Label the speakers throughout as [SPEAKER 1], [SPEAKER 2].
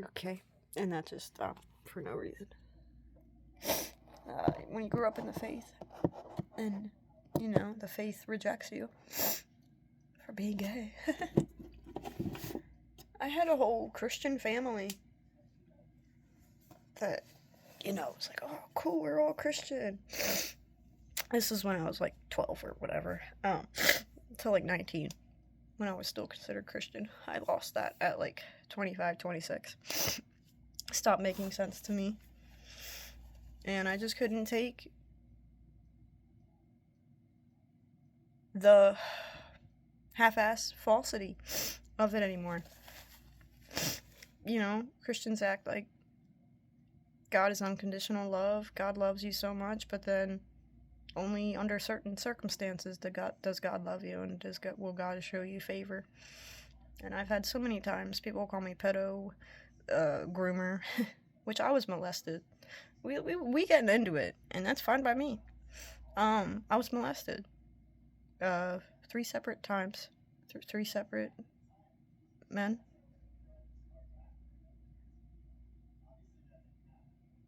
[SPEAKER 1] Okay. And that just stopped for no reason. When you grew up in the faith, and, the faith rejects you for being gay. I had a whole Christian family that, it's like, oh, cool, we're all Christian. This is when I was like 12 or whatever, until like 19, when I was still considered Christian. I lost that at like 25, 26. Stopped making sense to me. And I just couldn't take the half-ass falsity of it anymore. Christians act like God is unconditional love. God loves you so much, but then only under certain circumstances does God love you, and will God show you favor. And I've had so many times people call me pedo, groomer, which I was molested. We getting into it, and that's fine by me. I was molested 3 separate times through 3 separate men.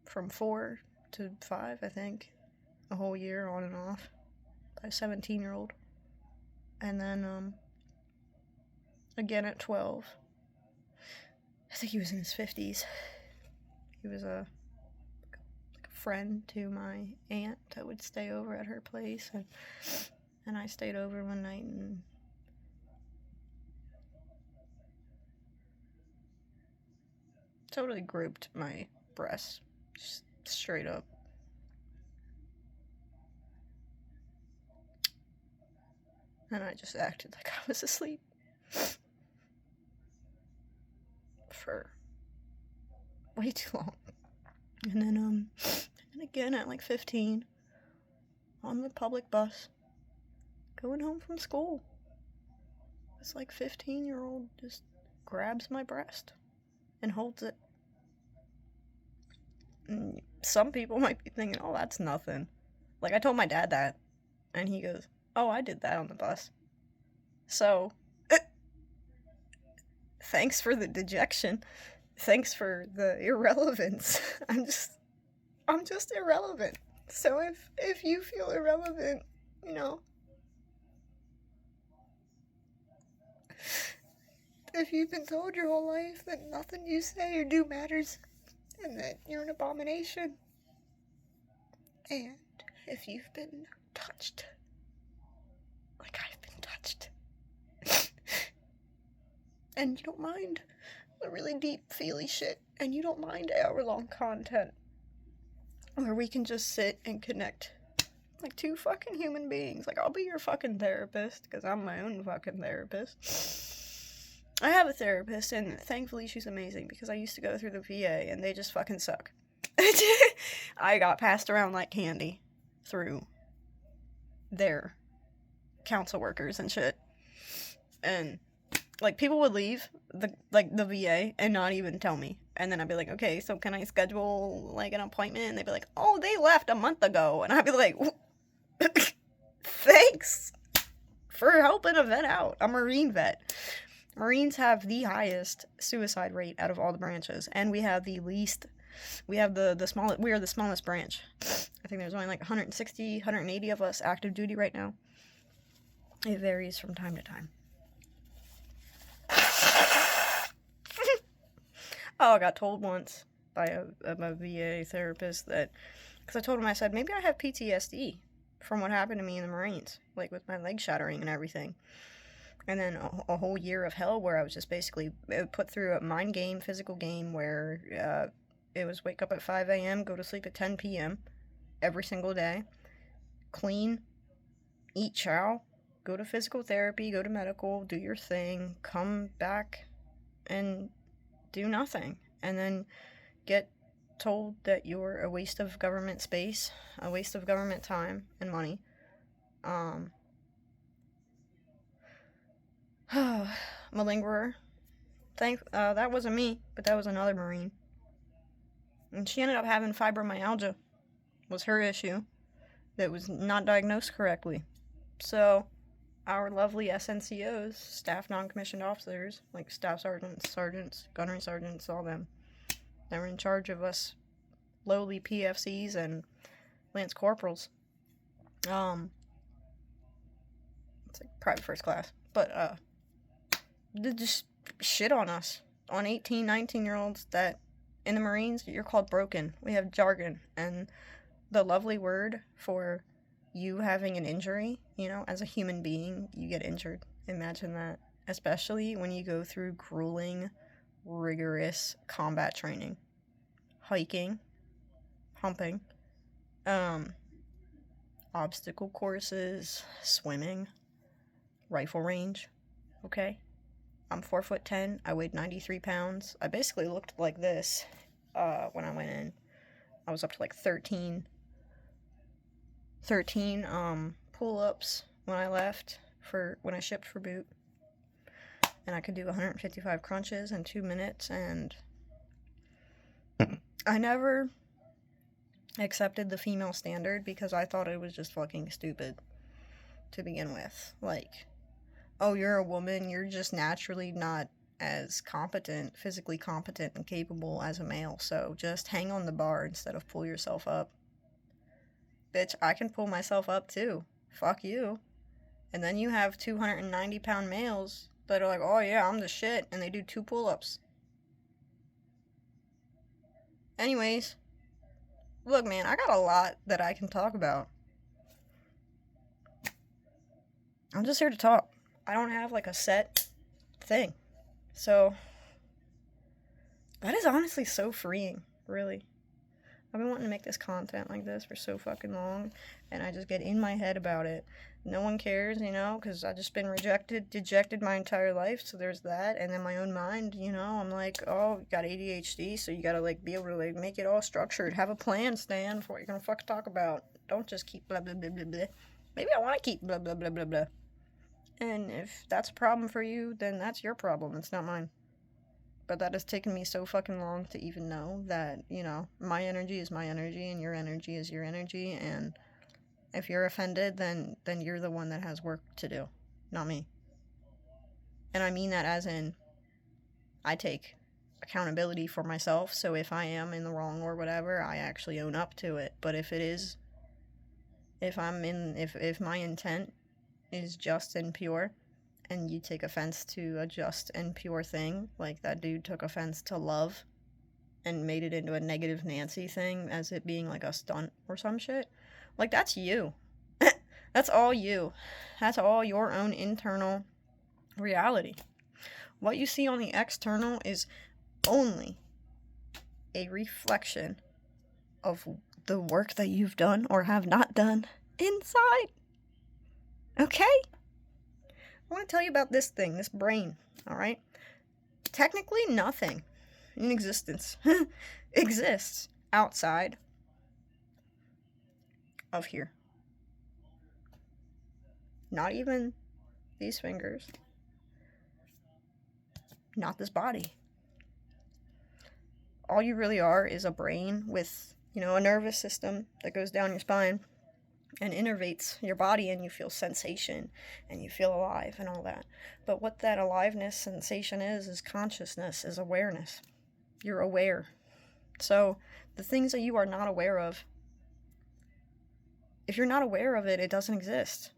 [SPEAKER 1] From 4 to 5, I think. A whole year on and off. By a 17-year-old. And then, again at 12. I think he was in his 50s. He was a friend to my aunt that would stay over at her place. And I stayed over one night and totally groped my breasts. Just straight up. And I just acted like I was asleep. For way too long. And then, and again at like 15, on the public bus, going home from school, this like 15-year-old just grabs my breast and holds it. And some people might be thinking, oh, that's nothing. Like, I told my dad that, and he goes, oh, I did that on the bus. So, thanks for the dejection. Thanks for the irrelevance. I'm just irrelevant. So if you feel irrelevant, if you've been told your whole life that nothing you say or do matters, and that you're an abomination, and if you've been touched like I've been touched, and you don't mind the really deep, feely shit, and you don't mind hour-long content where we can just sit and connect like 2 fucking human beings. Like, I'll be your fucking therapist, because I'm my own fucking therapist. I have a therapist, and thankfully she's amazing, because I used to go through the VA, and they just fucking suck. I got passed around like candy through their council workers and shit. And, like, people would leave the VA and not even tell me. And then I'd be like, okay, so can I schedule, like, an appointment? And they'd be like, oh, they left a month ago. And I'd be like, thanks for helping a vet out. A Marine vet. Marines have the highest suicide rate out of all the branches. And we have the least, we are the smallest branch. I think there's only like 160, 180 of us active duty right now. It varies from time to time. Oh, I got told once by a VA therapist that, because I told him, I said, maybe I have PTSD from what happened to me in the Marines, like with my leg shattering and everything. And then a whole year of hell where I was just basically put through a mind game, physical game, where it was wake up at 5 a.m., go to sleep at 10 p.m. every single day, clean, eat chow, go to physical therapy, go to medical, do your thing, come back and do nothing, and then get told that you're a waste of government space, a waste of government time and money. Malingerer. That wasn't me, but that was another Marine. And she ended up having fibromyalgia. Was her issue. That was not diagnosed correctly. So, our lovely SNCOs, staff non-commissioned officers, like staff sergeants, gunnery sergeants, all them, They're in charge of us lowly PFCs and Lance Corporals. It's like private first class. But, they just shit on us. On 18, 19-year-olds that, in the Marines, you're called broken. We have jargon. And the lovely word for you having an injury, you know, as a human being, you get injured. Imagine that. Especially when you go through grueling, rigorous combat training. Hiking. Humping. Obstacle courses. Swimming. Rifle range. Okay? I'm 4'10". I weighed 93 pounds. I basically looked like this when I went in. I was up to like 13 pull-ups when I left when I shipped for boot. And I could do 155 crunches in 2 minutes, and I never accepted the female standard because I thought it was just fucking stupid to begin with. Like, oh, you're a woman, you're just naturally not as competent, physically competent and capable as a male, so just hang on the bar instead of pull yourself up. Bitch, I can pull myself up too. Fuck you. And then you have 290-pound males that are like, oh yeah, I'm the shit, and they do 2 pull-ups. Anyways, look, man, I got a lot that I can talk about. I'm just here to talk. I don't have like a set thing. So, that is honestly so freeing, really. I've been wanting to make this content like this for so fucking long, and I just get in my head about it. No one cares, you know, because I've just been dejected my entire life, so there's that. And then my own mind, you know, I'm like, oh, you got ADHD, so you gotta, like, be able to, like, make it all structured. Have a plan, Stan, for what you're gonna fucking talk about. Don't just keep blah, blah, blah, blah, blah. Maybe I want to keep blah, blah, blah, blah, blah. And if that's a problem for you, then that's your problem. It's not mine. But that has taken me so fucking long to even know that, you know, my energy is my energy and your energy is your energy, and if you're offended, then you're the one that has work to do, not me. And I mean that as in, I take accountability for myself, so if I am in the wrong or whatever, I actually own up to it. But if my intent is just and pure, and you take offense to a just and pure thing, like that dude took offense to love and made it into a negative Nancy thing as it being like a stunt or some shit, like, that's you. That's all you. That's all your own internal reality. What you see on the external is only a reflection of the work that you've done or have not done inside. Okay? I want to tell you about this thing, this brain, alright? Technically, nothing in existence exists outside of here. Not even these fingers. Not this body. All you really are is a brain with, you know, a nervous system that goes down your spine and innervates your body, and you feel sensation and you feel alive and all that. But what that aliveness, sensation is consciousness, is awareness. You're aware. So the things that you are not aware of, if you're not aware of it, it doesn't exist.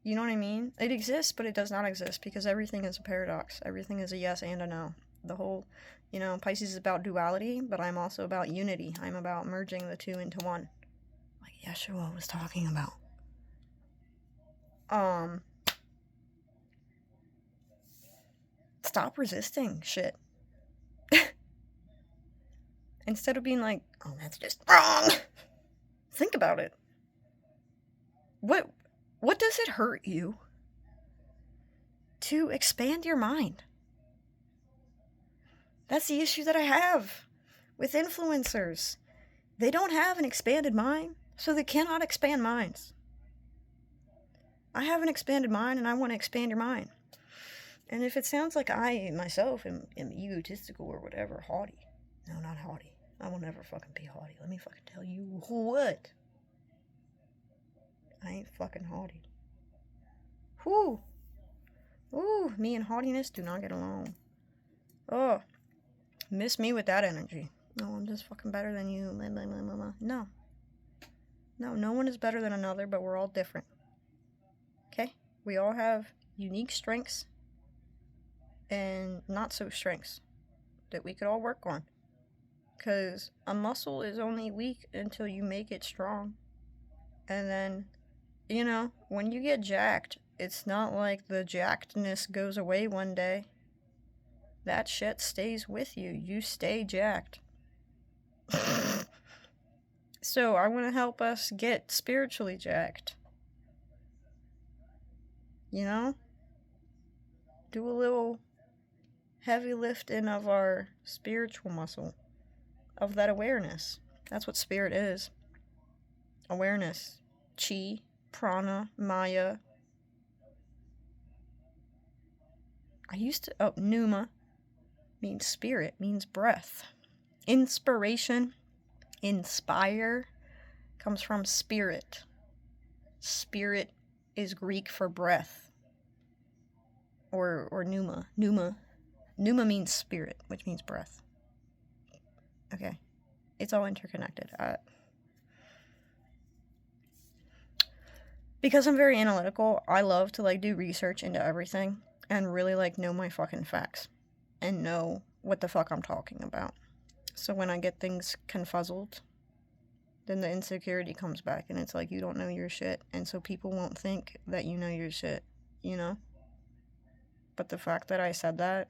[SPEAKER 1] You know what I mean? It exists, but it does not exist, because everything is a paradox. Everything is a yes and a no. The whole, you know, Pisces is about duality, but I'm also about unity. I'm about merging the two into one. Yeshua was talking about. Stop resisting shit. Instead of being like, oh, that's just wrong. Think about it. What does it hurt you to expand your mind? That's the issue that I have with influencers. They don't have an expanded mind, so they cannot expand minds. I have an expanded mind, and I want to expand your mind. And if it sounds like I, myself, am egotistical or whatever, haughty. No, not haughty. I will never fucking be haughty. Let me fucking tell you what. I ain't fucking haughty. Whew. Ooh, me and haughtiness do not get along. Oh. Miss me with that energy. No, I'm just fucking better than you. No. No one is better than another, but we're all different. Okay? We all have unique strengths and not so strengths that we could all work on. Because a muscle is only weak until you make it strong. And then, you know, when you get jacked, it's not like the jackedness goes away one day. That shit stays with you. You stay jacked. So I want to help us get spiritually jacked. You know? Do a little heavy lifting of our spiritual muscle. Of that awareness. That's what spirit is. Awareness. Chi, prana, maya. Pneuma means spirit, means breath. Inspiration, inspire, comes from spirit. Spirit is Greek for breath. Or pneuma. Pneuma means spirit, which means breath. Okay. It's all interconnected. Because I'm very analytical, I love to do research into everything and really know my fucking facts and know what the fuck I'm talking about. So when I get things confuzzled, then the insecurity comes back and it's like you don't know your shit, and so people won't think that you know your shit, you know? But the fact that I said that,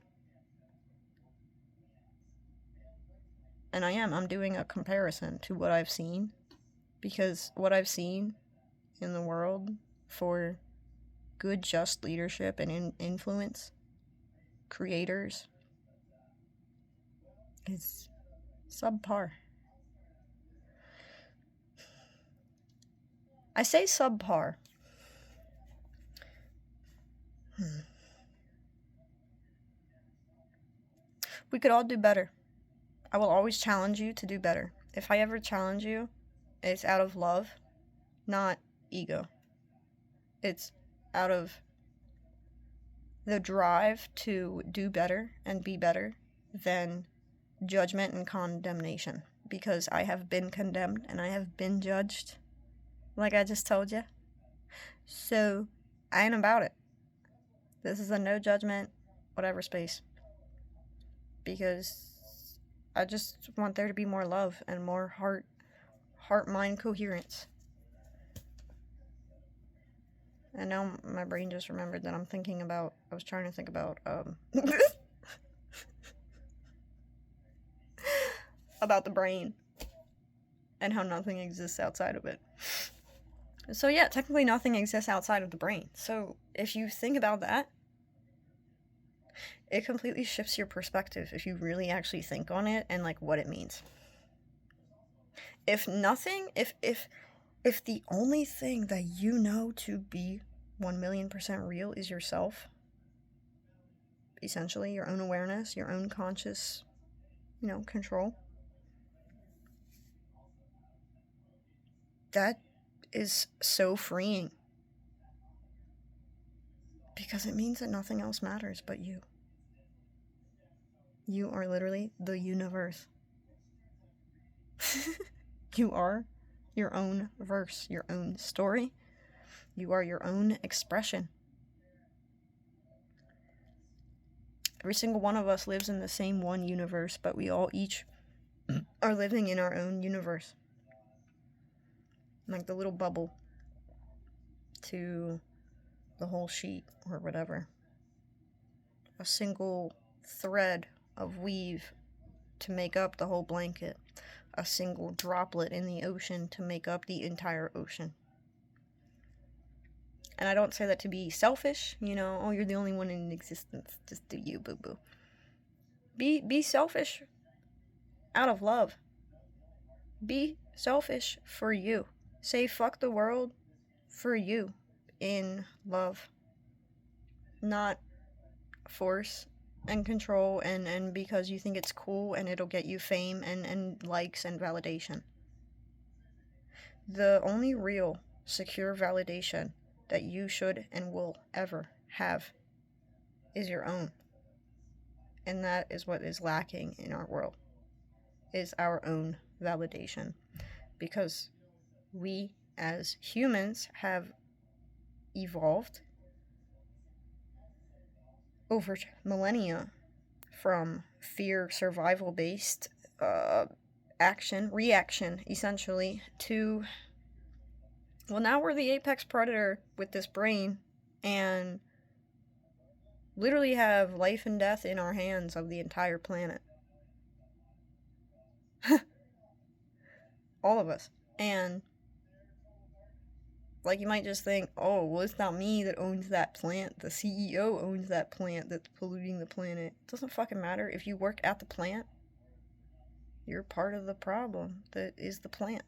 [SPEAKER 1] and I'm doing a comparison to what I've seen, because what I've seen in the world for good, just leadership and influence, creators, is subpar. I say subpar. We could all do better. I will always challenge you to do better. If I ever challenge you, it's out of love, not ego. It's out of the drive to do better and be better than judgment and condemnation. Because I have been condemned and I have been judged, like I just told you. So, I ain't about it. This is a no judgment, whatever space. Because I just want there to be more love and more heart-mind coherence. And now my brain just remembered that I was trying to think about, about the brain and how nothing exists outside of it. So yeah, technically nothing exists outside of the brain. So if you think about that, it completely shifts your perspective if you really actually think on it and what it means. If the only thing that you know to be 1,000,000% real is yourself, essentially your own awareness, your own conscious, control, that is so freeing. Because it means that nothing else matters but you. You are literally the universe. You are your own verse, your own story. You are your own expression. Every single one of us lives in the same one universe, but we all each are living in our own universe. Like the little bubble to the whole sheet or whatever. A single thread of weave to make up the whole blanket. A single droplet in the ocean to make up the entire ocean. And I don't say that to be selfish, you're the only one in existence. Just do you, boo-boo. Be selfish out of love. Be selfish for you. Say fuck the world for you in love. Not force and control and because you think it's cool and it'll get you fame and likes and validation. The only real secure validation that you should and will ever have is your own. And that is what is lacking in our world, is our own validation. Because we as humans have evolved over millennia from fear, survival based reaction, essentially, to, well, now we're the apex predator with this brain and literally have life and death in our hands of the entire planet. All of us. And like, you might just think, oh, well, it's not me that owns that plant. The CEO owns that plant that's polluting the planet. It doesn't fucking matter. If you work at the plant, you're part of the problem that is the plant.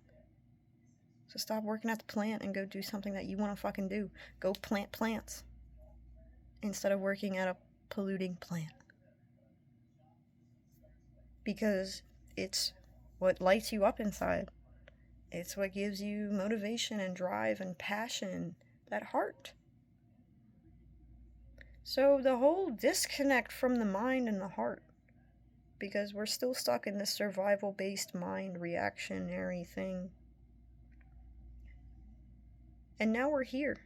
[SPEAKER 1] So stop working at the plant and go do something that you want to fucking do. Go plant plants instead of working at a polluting plant. Because it's what lights you up inside. It's what gives you motivation and drive and passion, that heart. So the whole disconnect from the mind and the heart, because we're still stuck in this survival-based mind reactionary thing. And now we're here,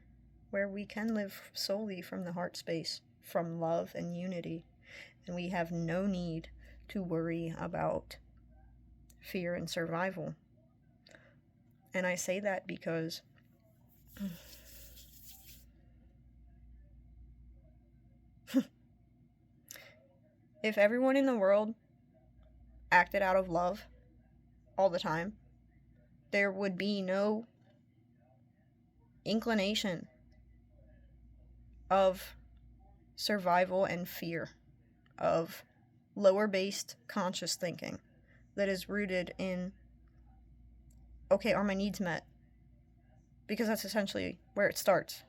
[SPEAKER 1] where we can live solely from the heart space, from love and unity, and we have no need to worry about fear and survival. And I say that because if everyone in the world acted out of love all the time, there would be no inclination of survival and fear, of lower-based conscious thinking that is rooted in, okay, are my needs met? Because that's essentially where it starts.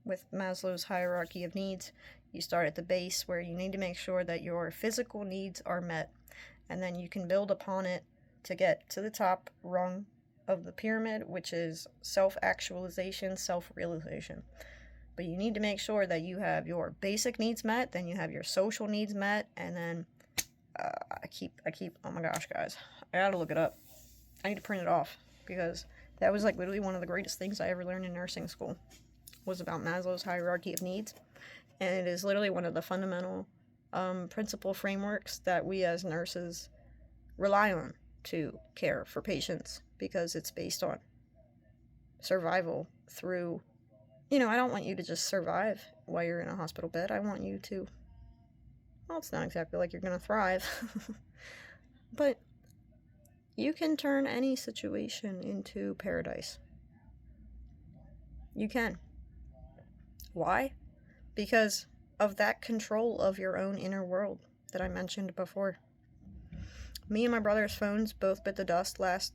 [SPEAKER 1] With Maslow's hierarchy of needs, you start at the base where you need to make sure that your physical needs are met, and then you can build upon it to get to the top rung of the pyramid, which is self-actualization, self-realization. But you need to make sure that you have your basic needs met, then you have your social needs met, and then I keep oh my gosh, guys, I gotta look it up. I need to print it off, because that was like literally one of the greatest things I ever learned in nursing school, was about Maslow's hierarchy of needs. And it is literally one of the fundamental principle frameworks that we as nurses rely on to care for patients, because it's based on survival through, I don't want you to just survive while you're in a hospital bed. I want you to, well, it's not exactly like you're going to thrive, but you can turn any situation into paradise. You can. Why? Because of that control of your own inner world that I mentioned before. Me and my brother's phones both bit the dust last,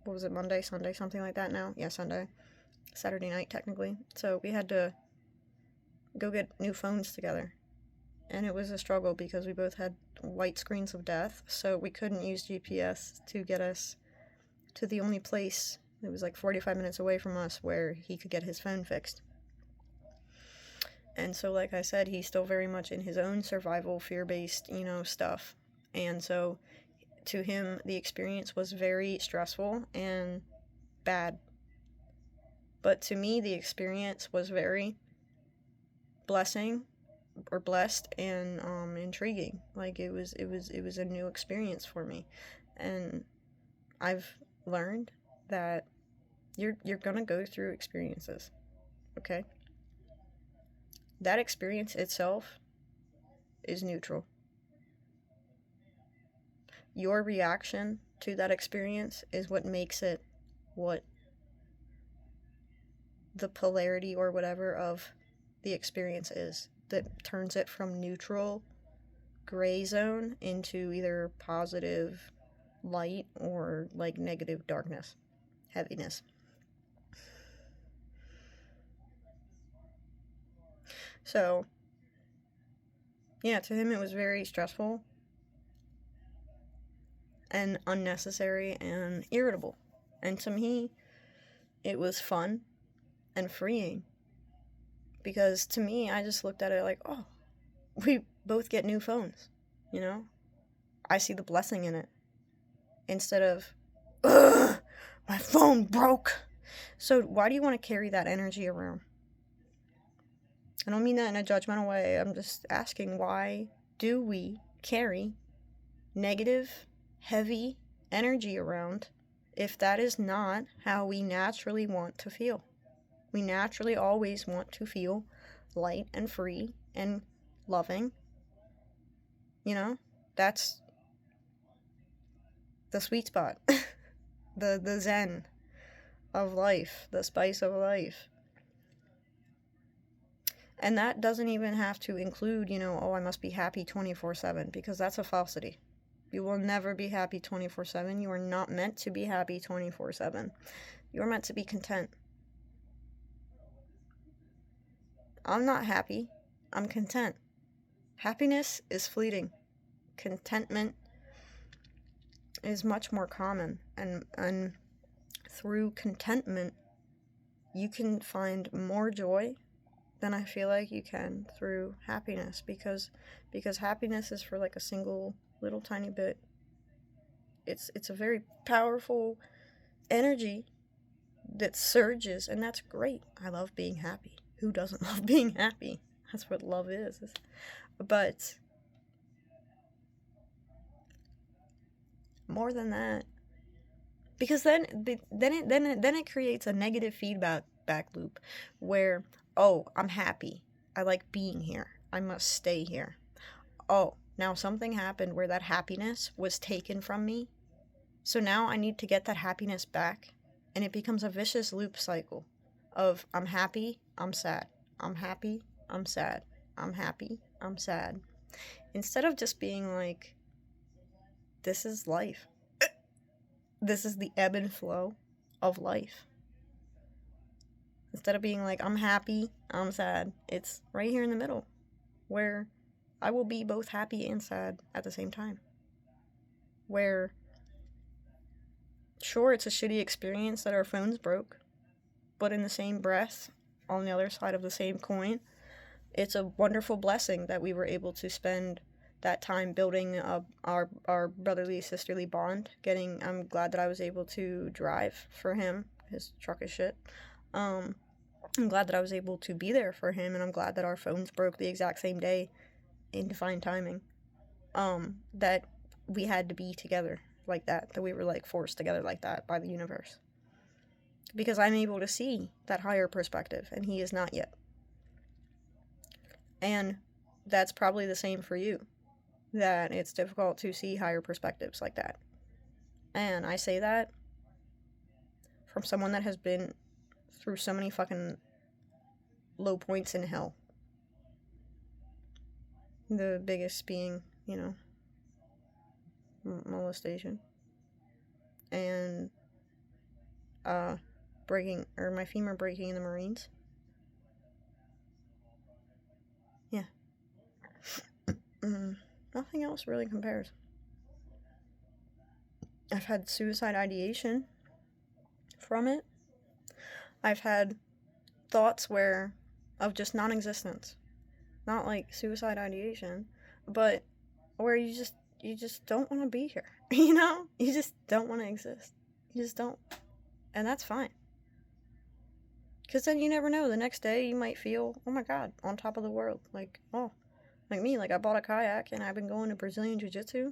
[SPEAKER 1] what was it, Monday, Sunday, something like that now? Yeah, Sunday. Saturday night, technically. So we had to go get new phones together. And it was a struggle because we both had white screens of death, so we couldn't use GPS to get us to the only place that was like 45 minutes away from us where he could get his phone fixed. And so, like I said, he's still very much in his own survival, fear-based, stuff. And so, to him, the experience was very stressful and bad. But to me, the experience was very blessed and intriguing. Like, it was a new experience for me. And I've learned that you're gonna go through experiences, okay? That experience itself is neutral. Your reaction to that experience is what makes it what the polarity or whatever of the experience is, that turns it from neutral gray zone into either positive light or like negative darkness, heaviness. So, yeah, to him it was very stressful and unnecessary and irritable. And to me, it was fun and freeing. Because to me, I just looked at it like, oh, we both get new phones, you know? I see the blessing in it. Instead of, ugh, my phone broke. So why do you want to carry that energy around? I don't mean that in a judgmental way. I'm just asking, why do we carry negative, heavy energy around if that is not how we naturally want to feel? We naturally always want to feel light and free and loving. You know, that's the sweet spot, the zen of life, the spice of life. And that doesn't even have to include, you know, oh, I must be happy 24/7, because that's a falsity. You will never be happy 24/7. You are not meant to be happy 24/7. You are meant to be content. I'm not happy. I'm content. Happiness is fleeting. Contentment is much more common. And through contentment, you can find more joy than I feel like you can through happiness, because happiness is for like a single little tiny bit. It's a very powerful energy that surges, and that's great. I love being happy. Who doesn't love being happy? That's what love is. But more than that, because then it creates a negative feedback loop where, oh, I'm happy. I like being here. I must stay here. Oh, now something happened where that happiness was taken from me. So now I need to get that happiness back. And it becomes a vicious loop cycle of I'm happy, I'm sad. I'm happy, I'm sad. I'm happy, I'm sad. Instead of just being like, this is life. This is the ebb and flow of life. Instead of being like, I'm happy, I'm sad, it's right here in the middle, where I will be both happy and sad at the same time. Where, sure, it's a shitty experience that our phones broke, but in the same breath, on the other side of the same coin, it's a wonderful blessing that we were able to spend that time building our brotherly, sisterly bond. I'm glad that I was able to drive for him. His truck is shit. I'm glad that I was able to be there for him, and I'm glad that our phones broke the exact same day in divine timing. That we had to be together like that we were like forced together like that by the universe. Because I'm able to see that higher perspective, and he is not yet. And that's probably the same for you, that it's difficult to see higher perspectives like that. And I say that from someone that has been through so many fucking low points in hell. The biggest being, you know, molestation. And my femur breaking in the Marines. Yeah. Nothing else really compares. I've had suicide ideation from it. I've had thoughts of just non-existence. Not like suicide ideation, but where you just don't want to be here. You know? You just don't want to exist. You just don't. And that's fine. Because then you never know. The next day you might feel, oh my god, on top of the world. Like, oh, like me. Like, I bought a kayak and I've been going to Brazilian Jiu-Jitsu.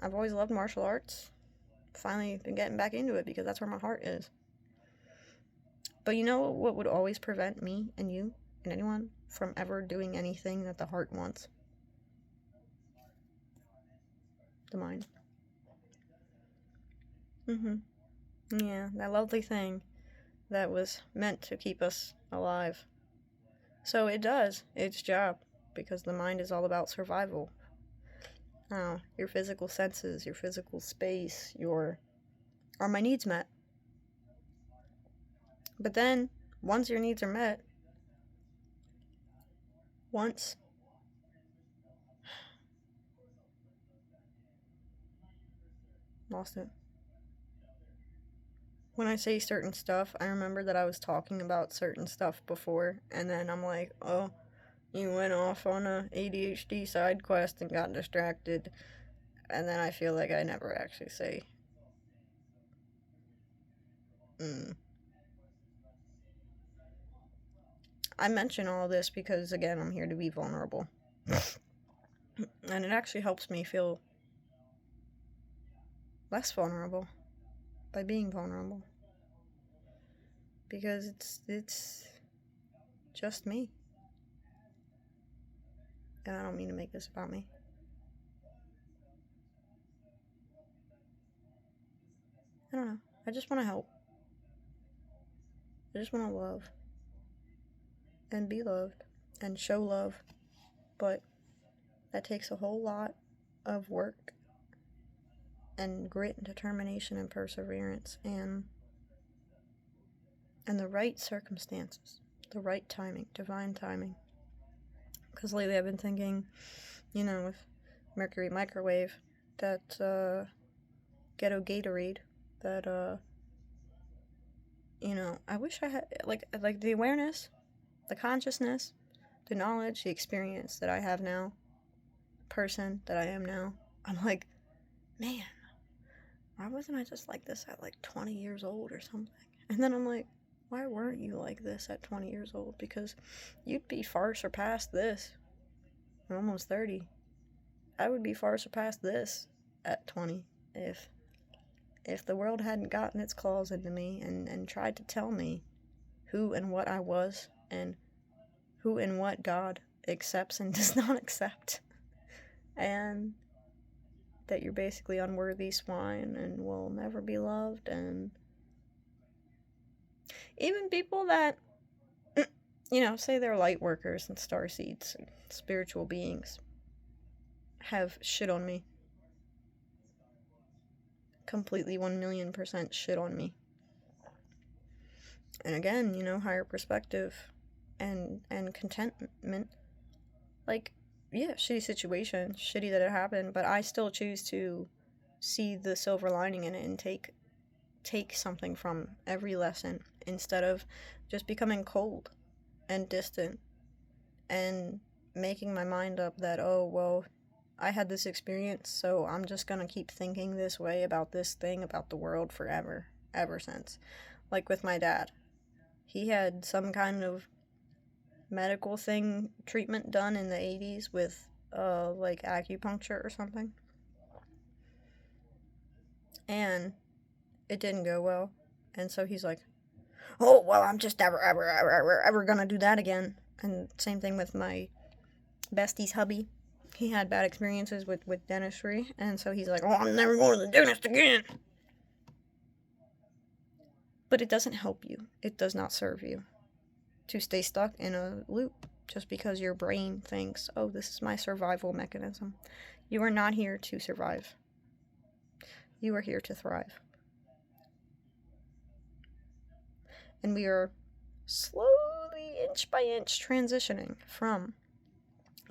[SPEAKER 1] I've always loved martial arts. Finally been getting back into it because that's where my heart is. But you know what would always prevent me and you and anyone from ever doing anything that the heart wants? The mind. Yeah, that lovely thing that was meant to keep us alive. So it does its job, because the mind is all about survival. Your physical senses, your physical space, are my needs met? But then, once your needs are met, lost it. When I say certain stuff, I remember that I was talking about certain stuff before, and then I'm like, oh, you went off on a ADHD side quest and got distracted, and then I feel like I never actually say, I mention all this because, again, I'm here to be vulnerable. And it actually helps me feel less vulnerable by being vulnerable. Because it's just me. And I don't mean to make this about me. I don't know. I just want to help. I just want to love. And be loved. And show love. But that takes a whole lot of work. And grit and determination and perseverance. And the right circumstances. The right timing. Divine timing. Because lately I've been thinking, with Mercury Microwave, that Ghetto Gatorade, that I wish I had like the awareness, the consciousness, the knowledge, the experience that I have now, person that I am now. I'm like, man, why wasn't I just like this at 20 years old or something? And then I'm like, why weren't you like this at 20 years old? Because you'd be far surpassed this. I'm almost 30. I would be far surpassed this at 20 if the world hadn't gotten its claws into me and tried to tell me who and what I was and who and what God accepts and does not accept. And that you're basically unworthy swine and will never be loved. And even people that, say they're light workers and starseeds and spiritual beings have shit on me. Completely 1,000,000% shit on me. And again, higher perspective and contentment. Shitty situation, shitty that it happened, but I still choose to see the silver lining in it and take something from every lesson instead of just becoming cold and distant and making my mind up that, oh, well, I had this experience, so I'm just gonna keep thinking this way about this thing, about the world forever, ever since. Like with my dad. He had some kind of medical treatment done in the 80s with, acupuncture or something. And it didn't go well. And so he's like, oh, well, I'm just ever gonna do that again. And same thing with my bestie's hubby. He had bad experiences with dentistry, and so he's like, oh, I'm never going to the dentist again. But it doesn't help you. It does not serve you to stay stuck in a loop just because your brain thinks, oh, this is my survival mechanism. You are not here to survive. You are here to thrive. And we are slowly, inch by inch, transitioning from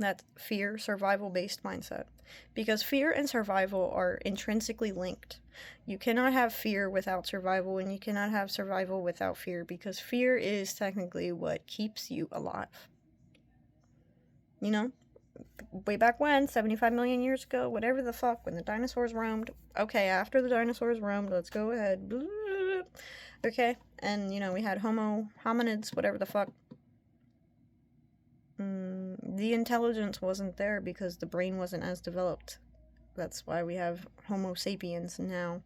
[SPEAKER 1] that fear, survival-based mindset. Because fear and survival are intrinsically linked. You cannot have fear without survival, and you cannot have survival without fear, because fear is technically what keeps you alive. Way back when, 75 million years ago, whatever the fuck, when the dinosaurs roamed. Okay, after the dinosaurs roamed, let's go ahead. Okay, and, we had Homo hominids, whatever the fuck. The intelligence wasn't there because the brain wasn't as developed. That's why we have Homo sapiens now,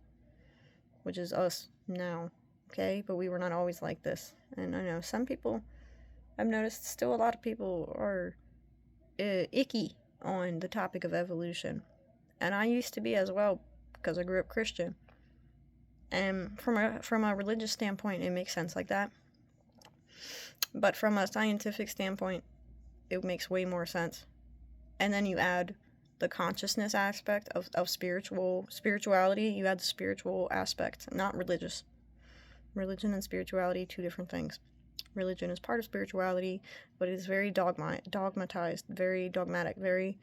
[SPEAKER 1] which is us now, okay? But we were not always like this. And I know some people, I've noticed still a lot of people are icky on the topic of evolution. And I used to be as well, because I grew up Christian. And from a religious standpoint, it makes sense like that. But from a scientific standpoint, it makes way more sense. And then you add the consciousness aspect of spirituality. You add the spiritual aspect, not religious. Religion and spirituality, two different things. Religion is part of spirituality, but it is very dogmatized, very dogmatic, very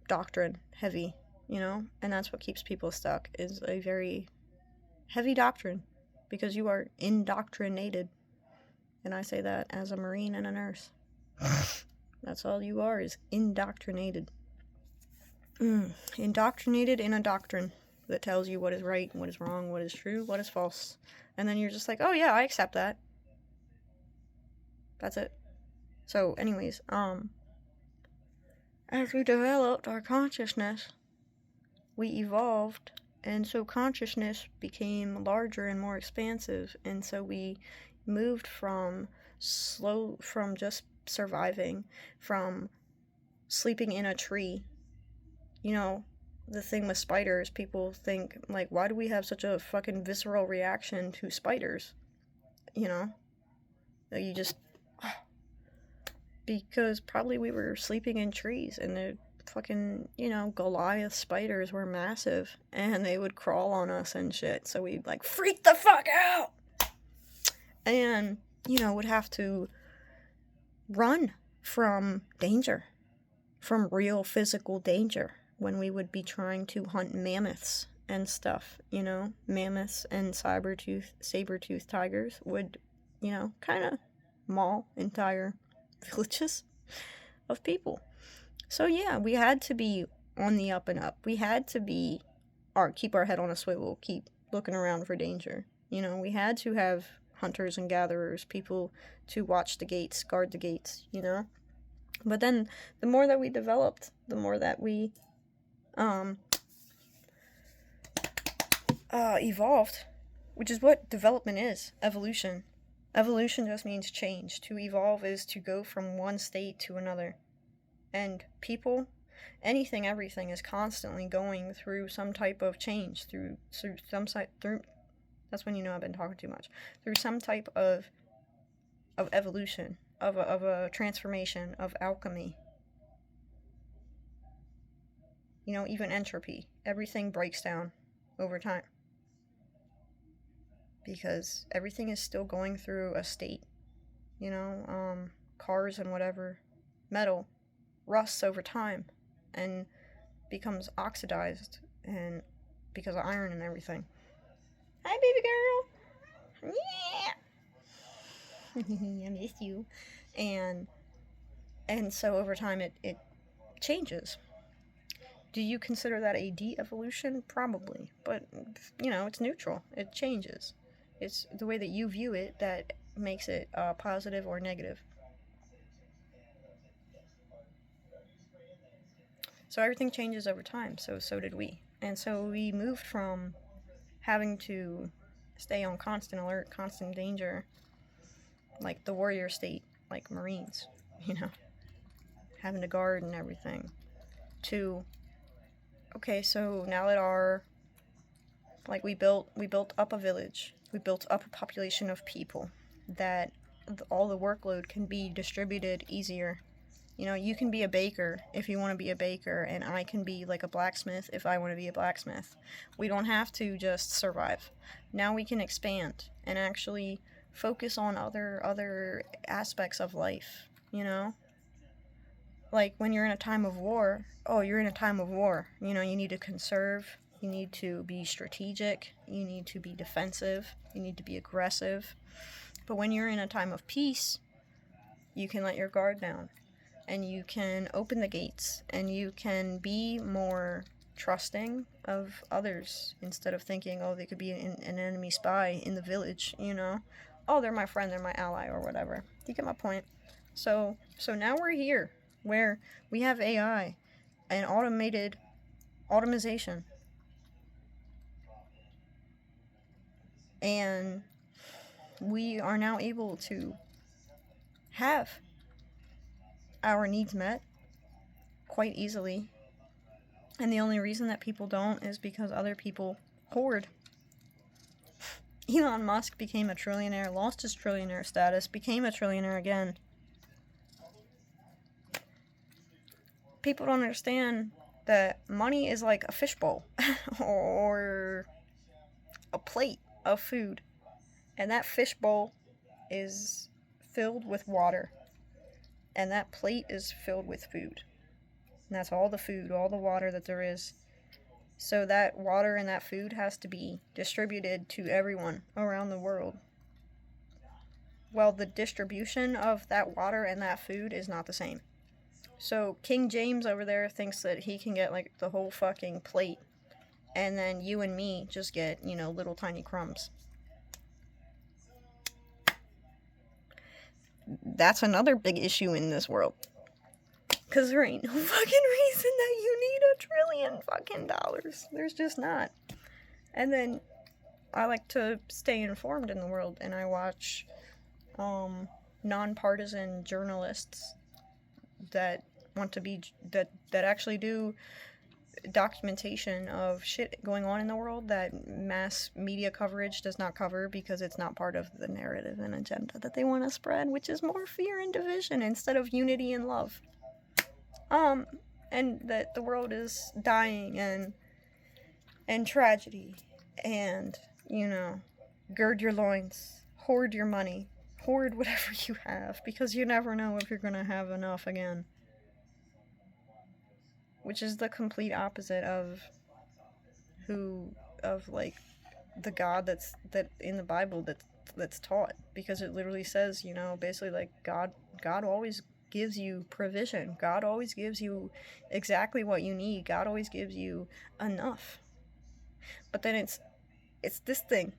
[SPEAKER 1] doctrine heavy, and that's what keeps people stuck, is a very heavy doctrine, because you are indoctrinated. And I say that as a Marine and a nurse. That's all you are, is indoctrinated. Indoctrinated in a doctrine that tells you what is right, what is wrong, what is true, what is false. And then you're just like, oh yeah, I accept that. That's it. So anyways, as we developed our consciousness, we evolved, and so consciousness became larger and more expansive, and so we moved from just surviving, from sleeping in a tree. You know, the thing with spiders, people think, like, why do we have such a fucking visceral reaction to spiders? You know? You just... Because probably we were sleeping in trees, and the fucking, Goliath spiders were massive, and they would crawl on us and shit, so we'd, like, freak the fuck out! And, would have to run from danger, from real physical danger, when we would be trying to hunt mammoths and stuff, mammoths and saber-toothed tigers would, kind of maul entire villages of people. So yeah, we had to be on the up and up. We had to keep our head on a swivel, keep looking around for danger. We had to have hunters and gatherers, people to watch the gates, guard the gates, But then the more that we developed, the more that we evolved, which is what development is, evolution. Evolution just means change. To evolve is to go from one state to another. And people, anything, everything is constantly going through some type of change, that's when you know I've been talking too much, through some type of evolution, of a transformation, of alchemy. Even entropy. Everything breaks down over time. Because everything is still going through a state. Cars and whatever, metal, rusts over time and becomes oxidized, and because of iron and everything. Hi, baby girl! Yeah! I miss you. And so over time it changes. Do you consider that a de-evolution? Probably. But, it's neutral. It changes. It's the way that you view it that makes it positive or negative. So everything changes over time, so did we. And so we moved from having to stay on constant alert, constant danger, like the warrior state, like Marines, having to guard and everything, to, okay, so now that we built up a village, we built up a population of people, that all the workload can be distributed easier. You can be a baker if you want to be a baker, and I can be like a blacksmith if I want to be a blacksmith. We don't have to just survive. Now we can expand and actually focus on other aspects of life, Like when you're in a time of war, you're in a time of war. You need to conserve, you need to be strategic, you need to be defensive, you need to be aggressive. But when you're in a time of peace, you can let your guard down. And you can open the gates, and you can be more trusting of others instead of thinking, they could be an enemy spy in the village, they're my friend, they're my ally, or whatever. You get my point. So now we're here, where we have AI and automation. And we are now able to have our needs met quite easily. And the only reason that people don't is because other people hoard. Elon Musk became a trillionaire, lost his trillionaire status, became a trillionaire again. People don't understand that money is like a fishbowl or a plate of food. And that fishbowl is filled with water. And that plate is filled with food. And that's all the food, all the water that there is. So that water and that food has to be distributed to everyone around the world. Well, the distribution of that water and that food is not the same. So King James over there thinks that he can get like the whole fucking plate, and then you and me just get, you know, little tiny crumbs. That's another big issue in this world. Because there ain't no fucking reason that you need $1 trillion fucking dollars. There's just not. And then I like to stay informed in the world, and I watch nonpartisan journalists that want to be that actually do documentation of shit going on in the world that mass media coverage does not cover, because it's not part of the narrative and agenda that they want to spread, which is more fear and division instead of unity and love. And that the world is dying and tragedy, and, you know, gird your loins, hoard your money, hoard whatever you have, because you never know if you're gonna have enough again. Which is the complete opposite of like the God that in the Bible that's taught, because it literally says, you know, basically like God always gives you provision. God always gives you exactly what you need. God always gives you enough. But then it's this thing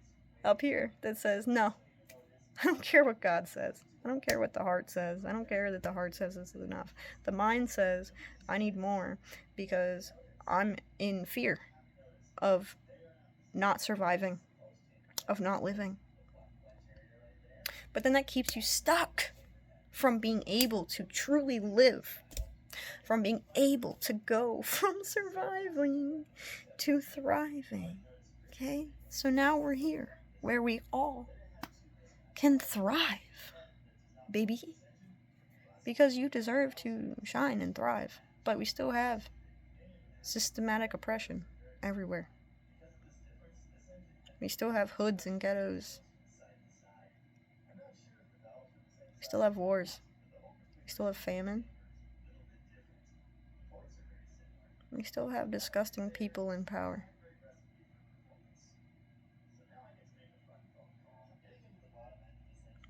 [SPEAKER 1] up here that says, no, I don't care what God says. I don't care what the heart says. I don't care that the heart says this is enough. The mind says, I need more, because I'm in fear of not surviving, of not living. But then that keeps you stuck from being able to truly live, from being able to go from surviving to thriving. Okay? So now we're here, where we all can thrive, baby. Because you deserve to shine and thrive. But we still have systematic oppression everywhere. We still have hoods and ghettos. We still have wars. We still have famine. We still have disgusting people in power.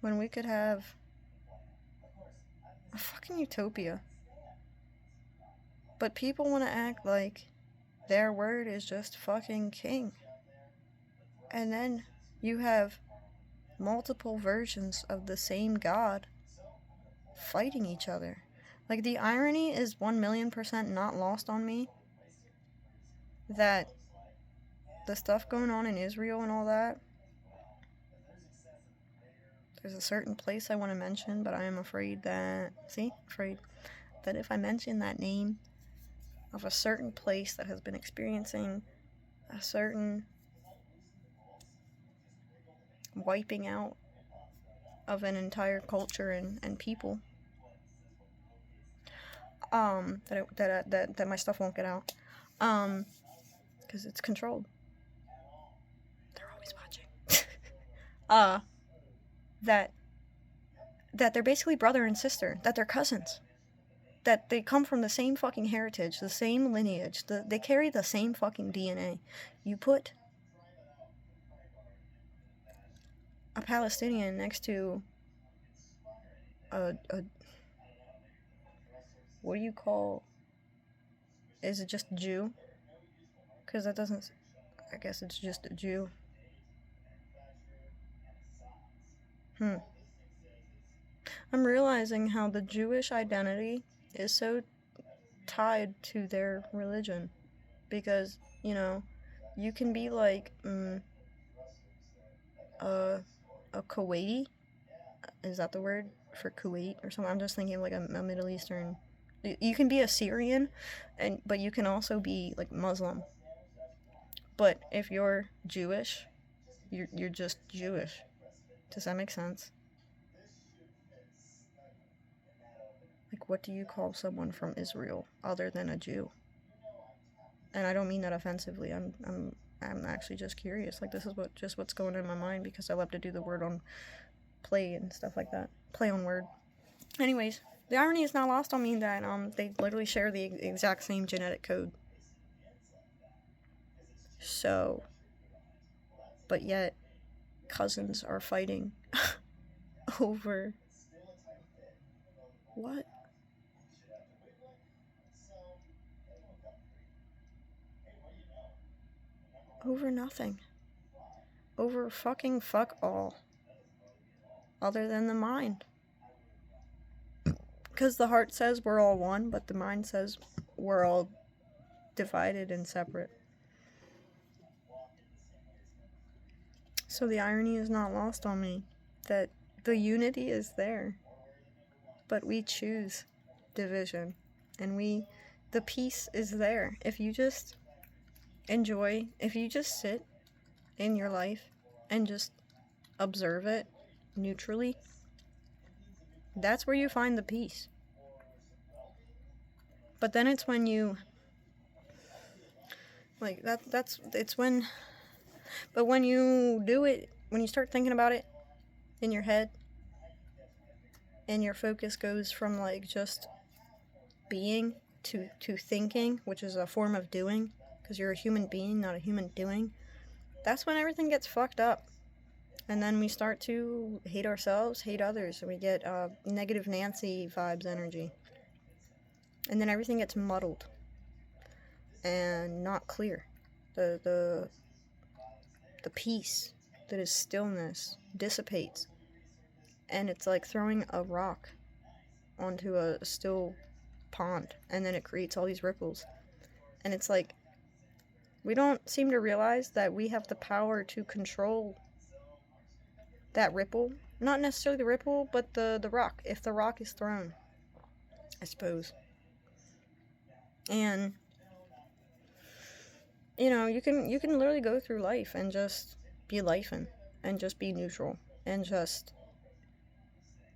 [SPEAKER 1] When we could have a fucking utopia. But people want to act like their word is just fucking king. And then you have multiple versions of the same God fighting each other. Like, the irony is 1,000,000% not lost on me that the stuff going on in Israel and all that, there's a certain place I want to mention, but I am afraid that if I mention that name of a certain place that has been experiencing a certain wiping out of an entire culture and people, that my stuff won't get out, because it's controlled. They're always watching. That they're basically brother and sister, that they're cousins, that they come from the same fucking heritage, the same lineage, they carry the same fucking DNA. You put a Palestinian next to a what do you call, is it just Jew? Because that doesn't, I guess it's just a Jew. I'm realizing how the Jewish identity is so tied to their religion, because, you know, you can be like a Kuwaiti, is that the word for Kuwait or something? I'm just thinking of like a Middle Eastern. You can be a Syrian, but you can also be like Muslim. But if you're Jewish, you're just Jewish. Does that make sense? Like, what do you call someone from Israel other than a Jew? And I don't mean that offensively. I'm actually just curious. Like, this is what's going on in my mind, because I love to do the word on play and stuff like that. Play on word. Anyways, the irony is not lost on me that they literally share the exact same genetic code. So, but yet cousins are fighting over what? over nothing. Over fucking fuck all. Other than the mind. Because the heart says we're all one, but the mind says we're all divided and separate. So the irony is not lost on me that the unity is there, but we choose division, and the peace is there. If you just enjoy, if you just sit in your life and just observe it neutrally, that's where you find the peace. But then it's when you, like, but when you do it, when you start thinking about it in your head, and your focus goes from, like, just being to thinking, which is a form of doing, because you're a human being, not a human doing, that's when everything gets fucked up. And then we start to hate ourselves, hate others, and we get negative Nancy vibes energy. And then everything gets muddled and not clear. The peace that is stillness dissipates. And it's like throwing a rock onto a still pond, and then it creates all these ripples. And it's like, we don't seem to realize that we have the power to control that ripple. Not necessarily the ripple, but the rock, if the rock is thrown, I suppose. And you know, you can literally go through life and just be lifing, and just be neutral, and just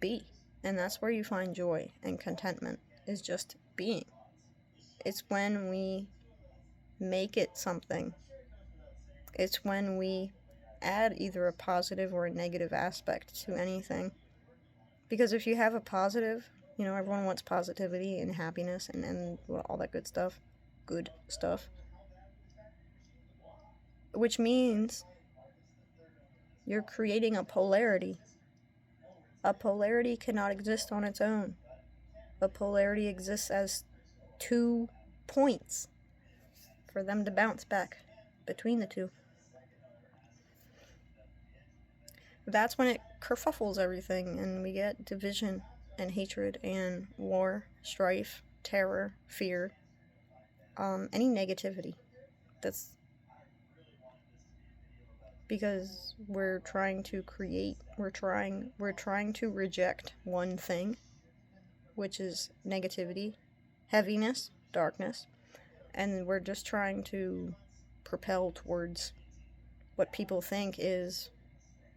[SPEAKER 1] be. And that's where you find joy and contentment, is just being. It's when we make it something. It's when we add either a positive or a negative aspect to anything. Because if you have a positive, you know, everyone wants positivity and happiness and all that good stuff. Good stuff. Which means you're creating a polarity. A polarity cannot exist on its own. A polarity exists as 2 points for them to bounce back between the two. That's when it kerfuffles everything, and we get division and hatred and war, strife, terror, fear, any negativity. That's because we're trying to create, we're trying to reject one thing, which is negativity, heaviness, darkness, and we're just trying to propel towards what people think is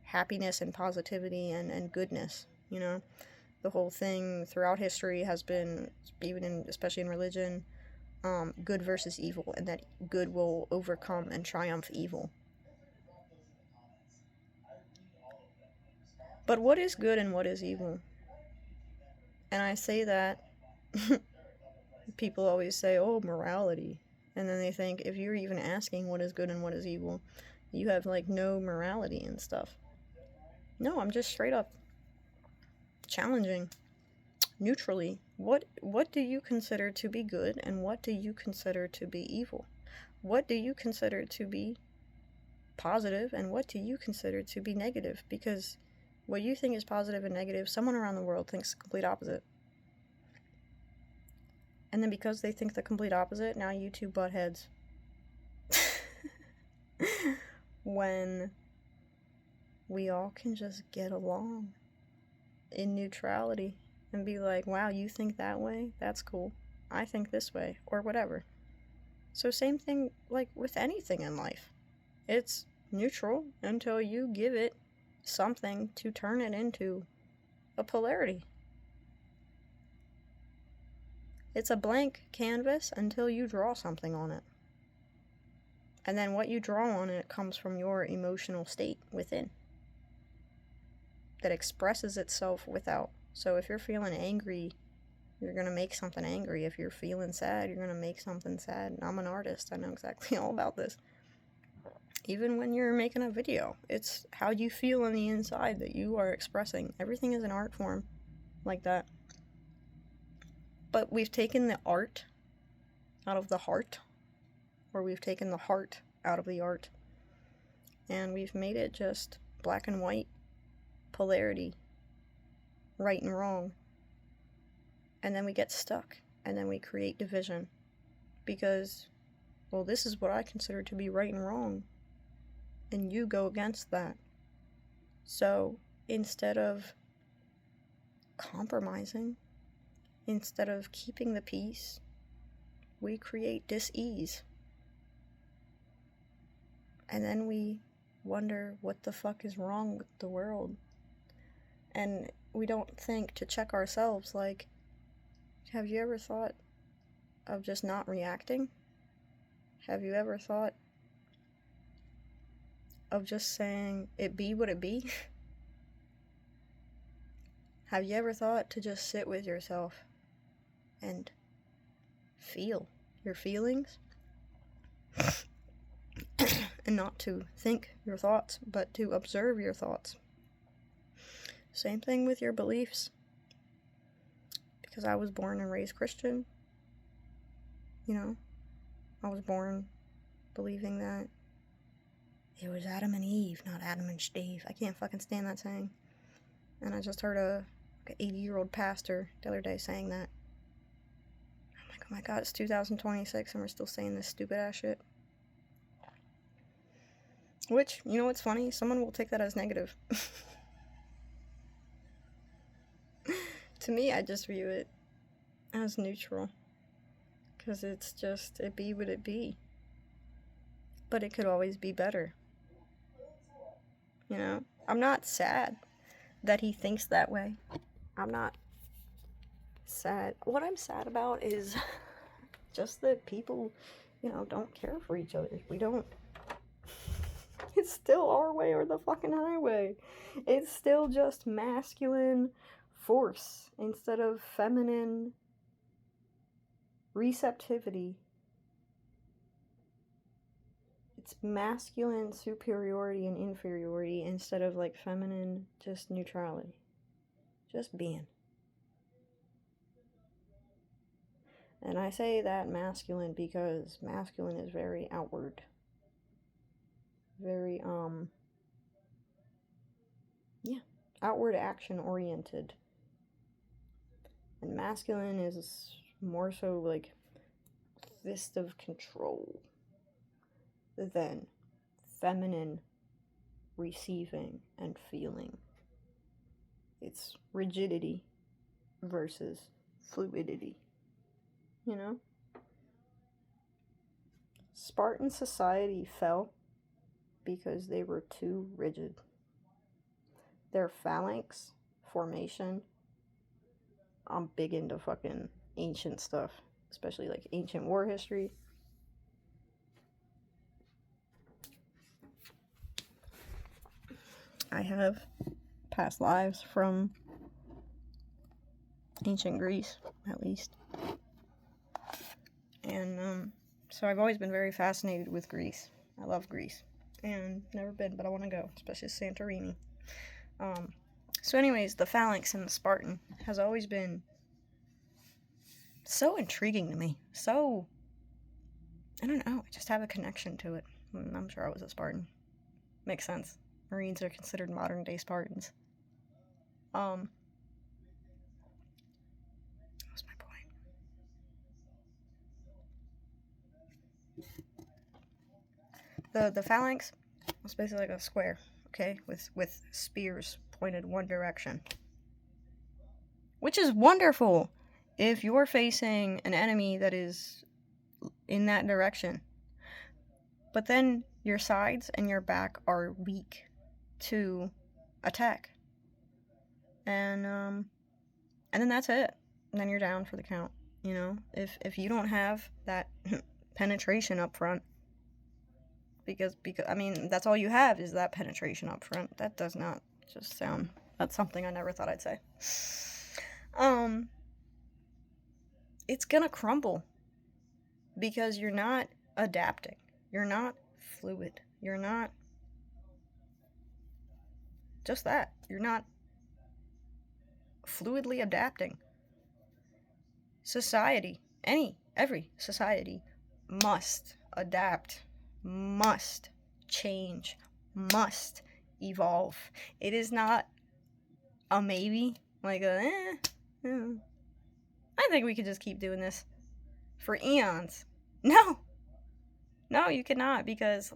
[SPEAKER 1] happiness and positivity and goodness. You know, the whole thing throughout history has been, especially in religion, good versus evil, and that good will overcome and triumph evil. But what is good and what is evil? And I say that people always say, oh, morality. And then they think, if you're even asking what is good and what is evil, you have, like, no morality and stuff. No, I'm just straight up challenging neutrally. What do you consider to be good, and what do you consider to be evil? What do you consider to be positive, and what do you consider to be negative? Because what you think is positive and negative, someone around the world thinks the complete opposite. And then because they think the complete opposite, now you two butt heads. When we all can just get along in neutrality and be like, wow, you think that way? That's cool. I think this way, or whatever. So same thing, like, with anything in life. It's neutral until you give it something to turn it into a polarity. It's a blank canvas until you draw something on it. And then what you draw on it comes from your emotional state within, that expresses itself without. So if you're feeling angry, you're going to make something angry. If you're feeling sad, you're going to make something sad. And I'm an artist. I know exactly all about this. Even when you're making a video, it's how you feel on the inside that you are expressing. Everything is an art form like that. But we've taken the art out of the heart, or we've taken the heart out of the art. And we've made it just black and white, polarity, right and wrong. And then we get stuck, and then we create division. Because, well, this is what I consider to be right and wrong, and you go against that. So, instead of compromising, instead of keeping the peace, we create dis-ease. And then we wonder what the fuck is wrong with the world. And we don't think to check ourselves, like, have you ever thought of just not reacting? Have you ever thought of just saying, it be what it be? Have you ever thought to just sit with yourself and feel your feelings? And not to think your thoughts, but to observe your thoughts. Same thing with your beliefs. Because I was born and raised Christian. You know, I was born believing that it was Adam and Eve, not Adam and Steve. I can't fucking stand that saying. And I just heard an 80-year-old pastor the other day saying that. I'm like, oh my god, it's 2026 and we're still saying this stupid ass shit. Which, you know what's funny? Someone will take that as negative. To me, I just view it as neutral. Because it's just, it be what it be. But it could always be better. You know? I'm not sad that he thinks that way. I'm not sad. What I'm sad about is just that people, you know, don't care for each other. We don't. It's still our way or the fucking highway. It's still just masculine force instead of feminine receptivity. It's masculine superiority and inferiority instead of like feminine just neutrality. Just being. And I say that masculine because masculine is very outward. Very, outward action oriented. And masculine is more so like fist of control than feminine receiving and feeling. It's rigidity versus fluidity. You know? Spartan society fell because they were too rigid. Their phalanx formation, I'm big into fucking ancient stuff, especially like ancient war history. I have past lives from ancient Greece, at least. And so I've always been very fascinated with Greece. I love Greece. And never been, but I want to go, especially Santorini. So anyways, the phalanx and the Spartan has always been so intriguing to me. So, I don't know, I just have a connection to it. I'm sure I was a Spartan. Makes sense. Marines are considered modern day Spartans. What was my point? The phalanx was basically like a square, okay, with spears pointed one direction. Which is wonderful if you're facing an enemy that is in that direction. But then your sides and your back are weak to attack. And then that's it. And then you're down for the count, you know? If you don't have that penetration up front, because I mean, that's all you have is that penetration up front. That does not just sound, that's something I never thought I'd say. It's gonna crumble because you're not adapting. You're not fluid. You're not just that. You're not fluidly adapting. Society, every society must adapt, must change, must evolve. It is not a maybe, like a, I think we could just keep doing this for eons. No, you cannot, because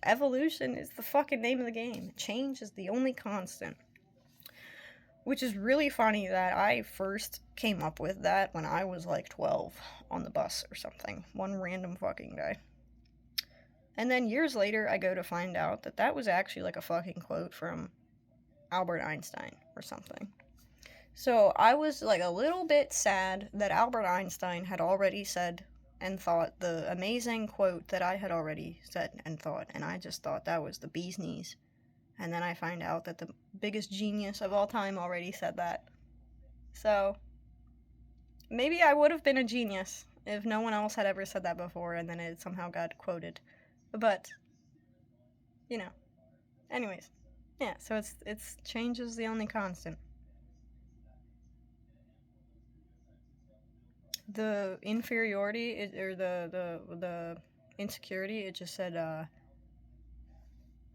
[SPEAKER 1] evolution is the fucking name of the game. Change is the only constant. Which is really funny that I first came up with that when I was like 12 on the bus or something. One random fucking day. And then years later, I go to find out that that was actually like a fucking quote from Albert Einstein or something. So I was like a little bit sad that Albert Einstein had already said and thought the amazing quote that I had already said and thought. And I just thought that was the bee's knees. And then I find out that the biggest genius of all time already said that. So, maybe I would have been a genius if no one else had ever said that before and then it somehow got quoted. But, you know. Anyways. Yeah, so it's change is the only constant. The inferiority, or the insecurity, it just said,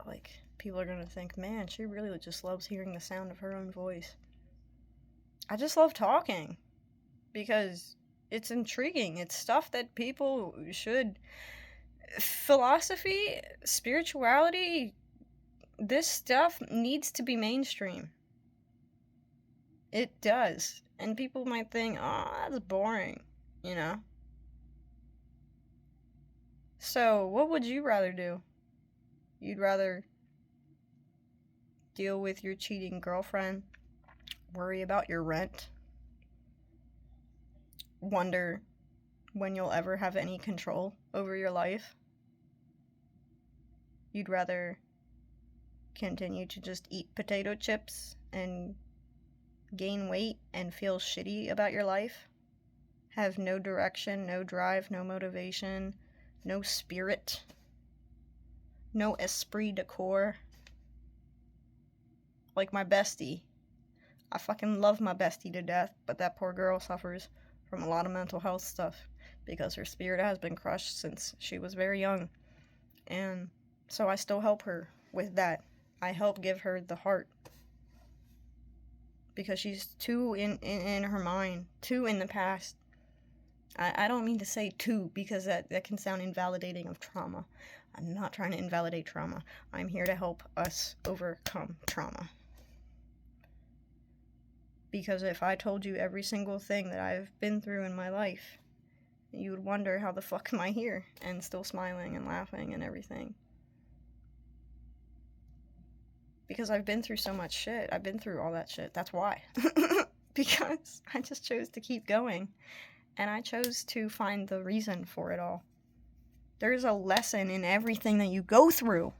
[SPEAKER 1] like, people are gonna think, man, she really just loves hearing the sound of her own voice. I just love talking because it's intriguing. It's stuff that people should. Philosophy, spirituality, this stuff needs to be mainstream. It does. And people might think, oh, that's boring, you know? So, what would you rather do? You'd rather deal with your cheating girlfriend, worry about your rent, wonder when you'll ever have any control over your life? You'd rather continue to just eat potato chips and gain weight and feel shitty about your life? Have no direction, no drive, no motivation, no spirit, no esprit de corps? Like my bestie. I fucking love my bestie to death, but that poor girl suffers from a lot of mental health stuff because her spirit has been crushed since she was very young. And so I still help her with that. I help give her the heart. Because she's too in her mind, too in the past. I don't mean to say too, because that can sound invalidating of trauma. I'm not trying to invalidate trauma. I'm here to help us overcome trauma. Because if I told you every single thing that I've been through in my life, you would wonder how the fuck am I here and still smiling and laughing and everything. Because I've been through so much shit. I've been through all that shit. That's why. Because I just chose to keep going. And I chose to find the reason for it all. There's a lesson in everything that you go through.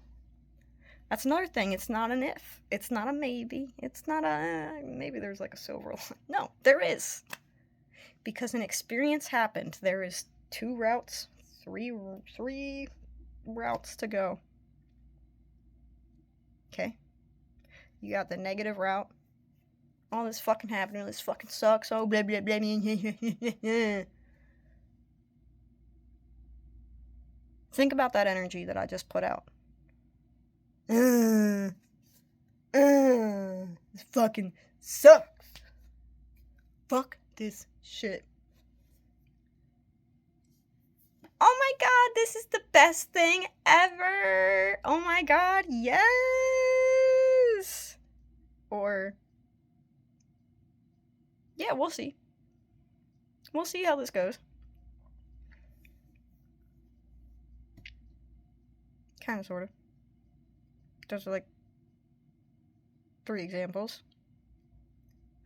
[SPEAKER 1] That's another thing. It's not an if. It's not a maybe. It's not a maybe there's like a silver line. No, there is. Because an experience happened. There is three routes to go. Okay? You got the negative route. All this fucking happening. This fucking sucks. Oh, blah, blah, blah, blah. Think about that energy that I just put out. This fucking sucks. Fuck this shit. Oh my god, this is the best thing ever. Oh my god, yes. Or, yeah, we'll see. We'll see how this goes. Kind of, sort of. Those are like 3 examples.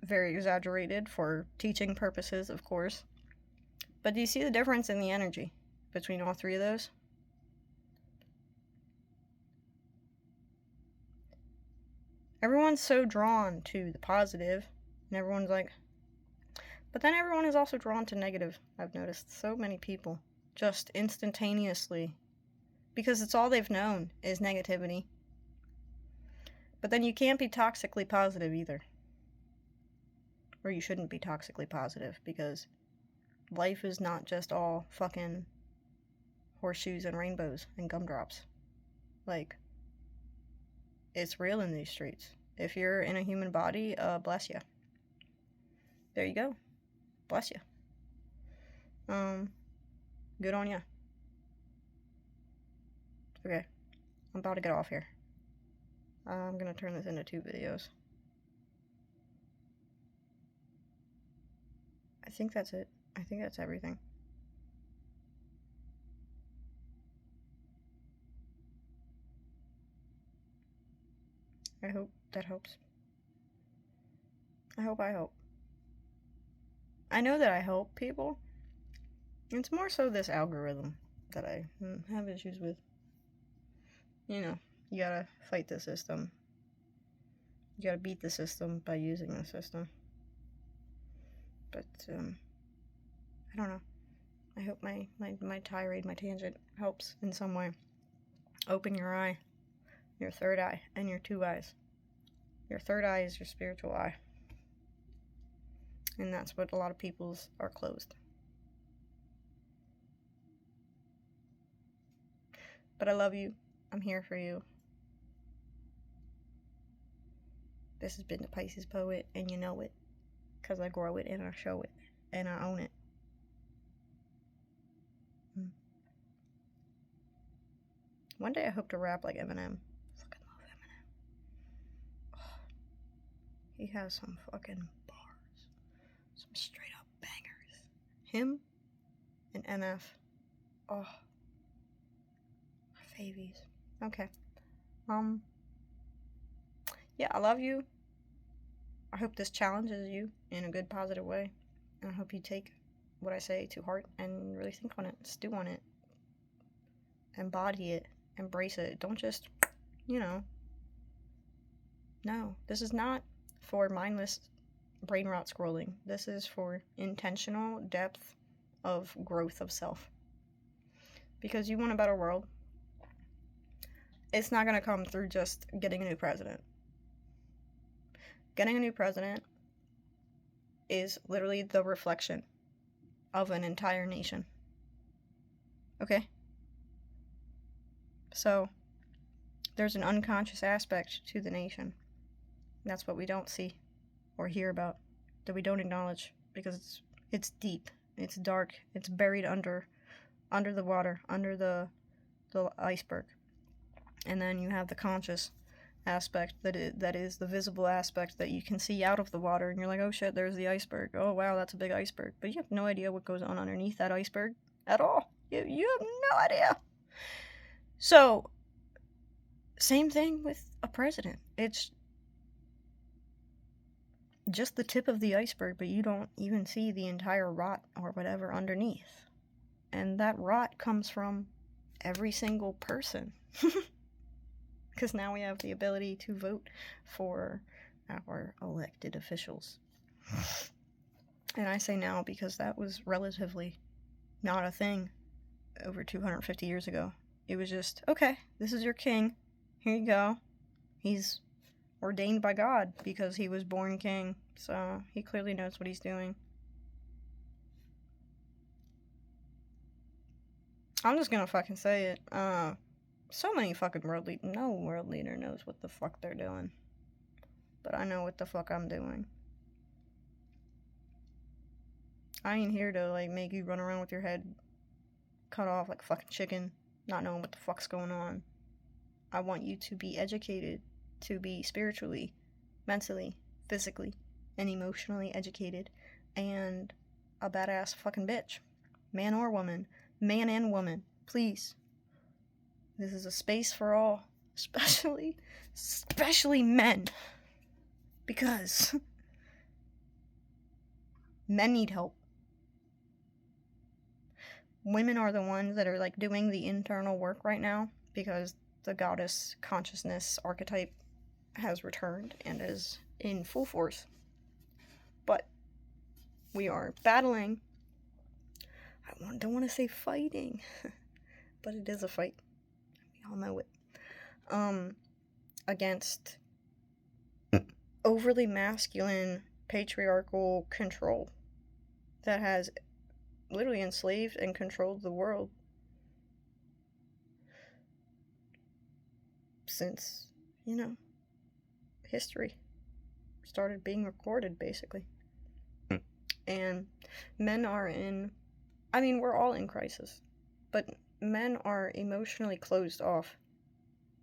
[SPEAKER 1] Very exaggerated for teaching purposes, of course. But do you see the difference in the energy between all 3 of those? Everyone's so drawn to the positive, and everyone's like... But then everyone is also drawn to negative, I've noticed. So many people. Just instantaneously. Because it's all they've known is negativity. But then you can't be toxically positive either. Or you shouldn't be toxically positive, because life is not just all fucking horseshoes and rainbows and gumdrops. Like, it's real in these streets. If you're in a human body, bless you. There you go. Bless you. Good on ya. Okay, I'm about to get off here. I'm gonna turn this into 2 videos. I think that's it. I think that's everything. I hope that helps. I hope I help. I know that I help people. It's more so this algorithm that I have issues with. You know, you gotta fight the system. You gotta beat the system by using the system. But, I don't know. I hope my tirade, my tangent helps in some way. Open your eye, your third eye, and your 2 eyes. Your third eye is your spiritual eye. And that's what a lot of people's are closed. But I love you. I'm here for you. This has been the Pisces Poet, and you know it. Because I grow it, and I show it, and I own it. One day I hope to rap like Eminem. Fucking love Eminem. Oh, he has some fucking bars. Some straight up bangers. Him and NF. Oh. Favies. Okay. Yeah, I love you. I hope this challenges you in a good, positive way. And I hope you take what I say to heart and really think on it, stew on it, embody it, embrace it. Don't just, no. This is not for mindless brain rot scrolling. This is for intentional depth of growth of self. Because you want a better world. It's not going to come through just getting a new president. Getting a new president is literally the reflection of an entire nation. Okay? So, there's an unconscious aspect to the nation. That's what we don't see or hear about, that we don't acknowledge, because it's deep, it's dark, it's buried under the water, under the iceberg. And then you have the conscious aspect that is the visible aspect that you can see out of the water, and you're like, oh shit, there's the iceberg. Oh wow, that's a big iceberg. But you have no idea what goes on underneath that iceberg at all. You have no idea. So, same thing with a president. It's just the tip of the iceberg, but you don't even see the entire rot or whatever underneath. And that rot comes from every single person. Because now we have the ability to vote for our elected officials. And I say now because that was relatively not a thing over 250 years ago. It was just, okay, this is your king. Here you go. He's ordained by God because he was born king. So he clearly knows what he's doing. I'm just gonna fucking say it. So many fucking no world leader knows what the fuck they're doing. But I know what the fuck I'm doing. I ain't here to, like, make you run around with your head cut off like a fucking chicken, not knowing what the fuck's going on. I want you to be educated, to be spiritually, mentally, physically, and emotionally educated, and a badass fucking bitch. Man or woman. Man and woman. Please. This is a space for all. Especially men. Because men need help. Women are the ones that are, like, doing the internal work right now, because the goddess consciousness archetype has returned and is in full force. But we are battling. I don't want to say fighting, but it is a fight. We all know it. Against overly masculine, patriarchal control that has literally enslaved and controlled the world since, history started being recorded, basically. And men are we're all in crisis, but men are emotionally closed off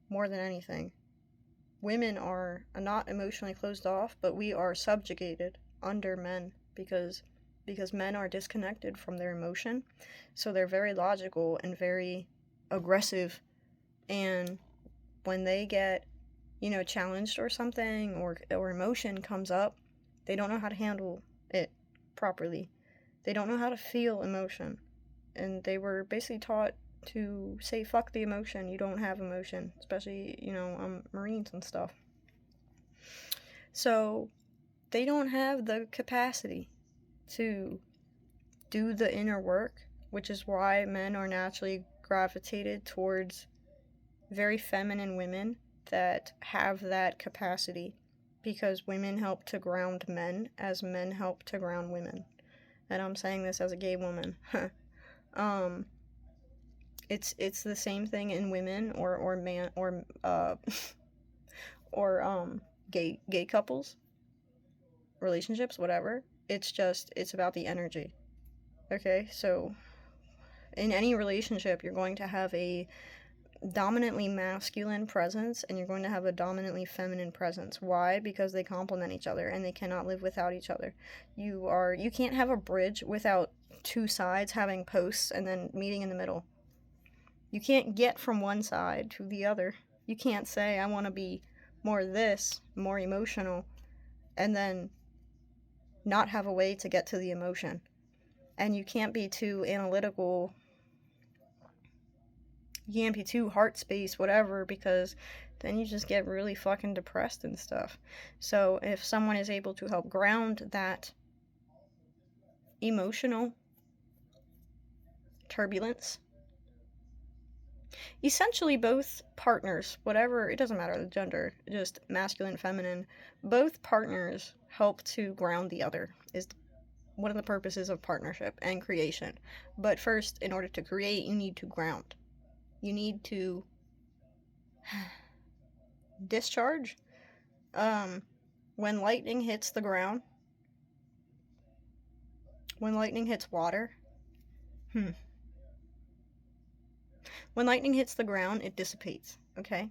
[SPEAKER 1] more than anything. Women are not emotionally closed off, but we are subjugated under men because men are disconnected from their emotion. So they're very logical and very aggressive, and when they get, challenged or something, or emotion comes up, they don't know how to handle it properly. They don't know how to feel emotion. And they were basically taught to say, fuck the emotion, you don't have emotion, especially, Marines and stuff. So they don't have the capacity to do the inner work, which is why men are naturally gravitated towards very feminine women that have that capacity, because women help to ground men as men help to ground women. And I'm saying this as a gay woman. It's the same thing in women or man or gay couples, relationships, whatever. It's about the energy. Okay? So in any relationship, you're going to have a dominantly masculine presence and you're going to have a dominantly feminine presence. Why? Because they complement each other and they cannot live without each other. You can't have a bridge without two sides having posts and then meeting in the middle. You can't get from one side to the other. You can't say, I want to be more this, more emotional, and then not have a way to get to the emotion. And you can't be too analytical. You can't be too heart space, whatever, because then you just get really fucking depressed and stuff. So if someone is able to help ground that emotional turbulence, essentially both partners, whatever, it doesn't matter the gender, just masculine, feminine, both partners help to ground the other, is one of the purposes of partnership and creation. But first, in order to create, you need to ground. You need to discharge. When lightning hits the ground, when lightning hits water, when lightning hits the ground, it dissipates, okay?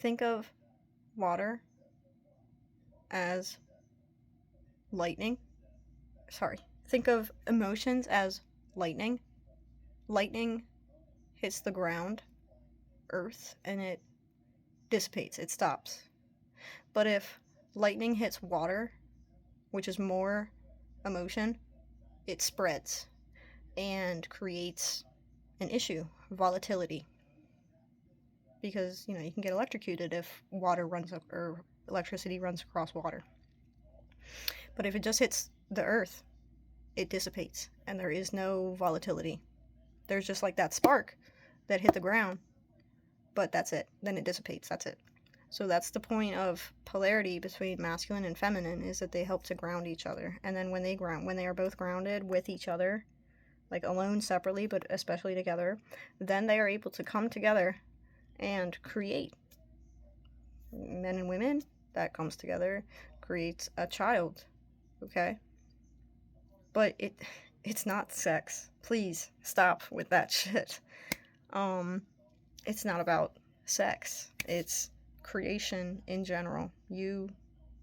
[SPEAKER 1] Think of water as lightning. Sorry. Think of emotions as lightning. Lightning hits the ground, earth, and it dissipates. It stops. But if lightning hits water, which is more emotion, it spreads and creates an issue, volatility. Because, you can get electrocuted if water runs up, or electricity runs across water. But if it just hits the earth, it dissipates and there is no volatility. There's just like that spark that hit the ground, but that's it. Then it dissipates. That's it. So that's the point of polarity between masculine and feminine, is that they help to ground each other. And then when they are both grounded with each other, like alone, separately, but especially together, then they are able to come together and create. Men and women, that comes together, creates a child. Okay? But it's not sex. Please stop with that shit. It's not about sex. It's creation in general. You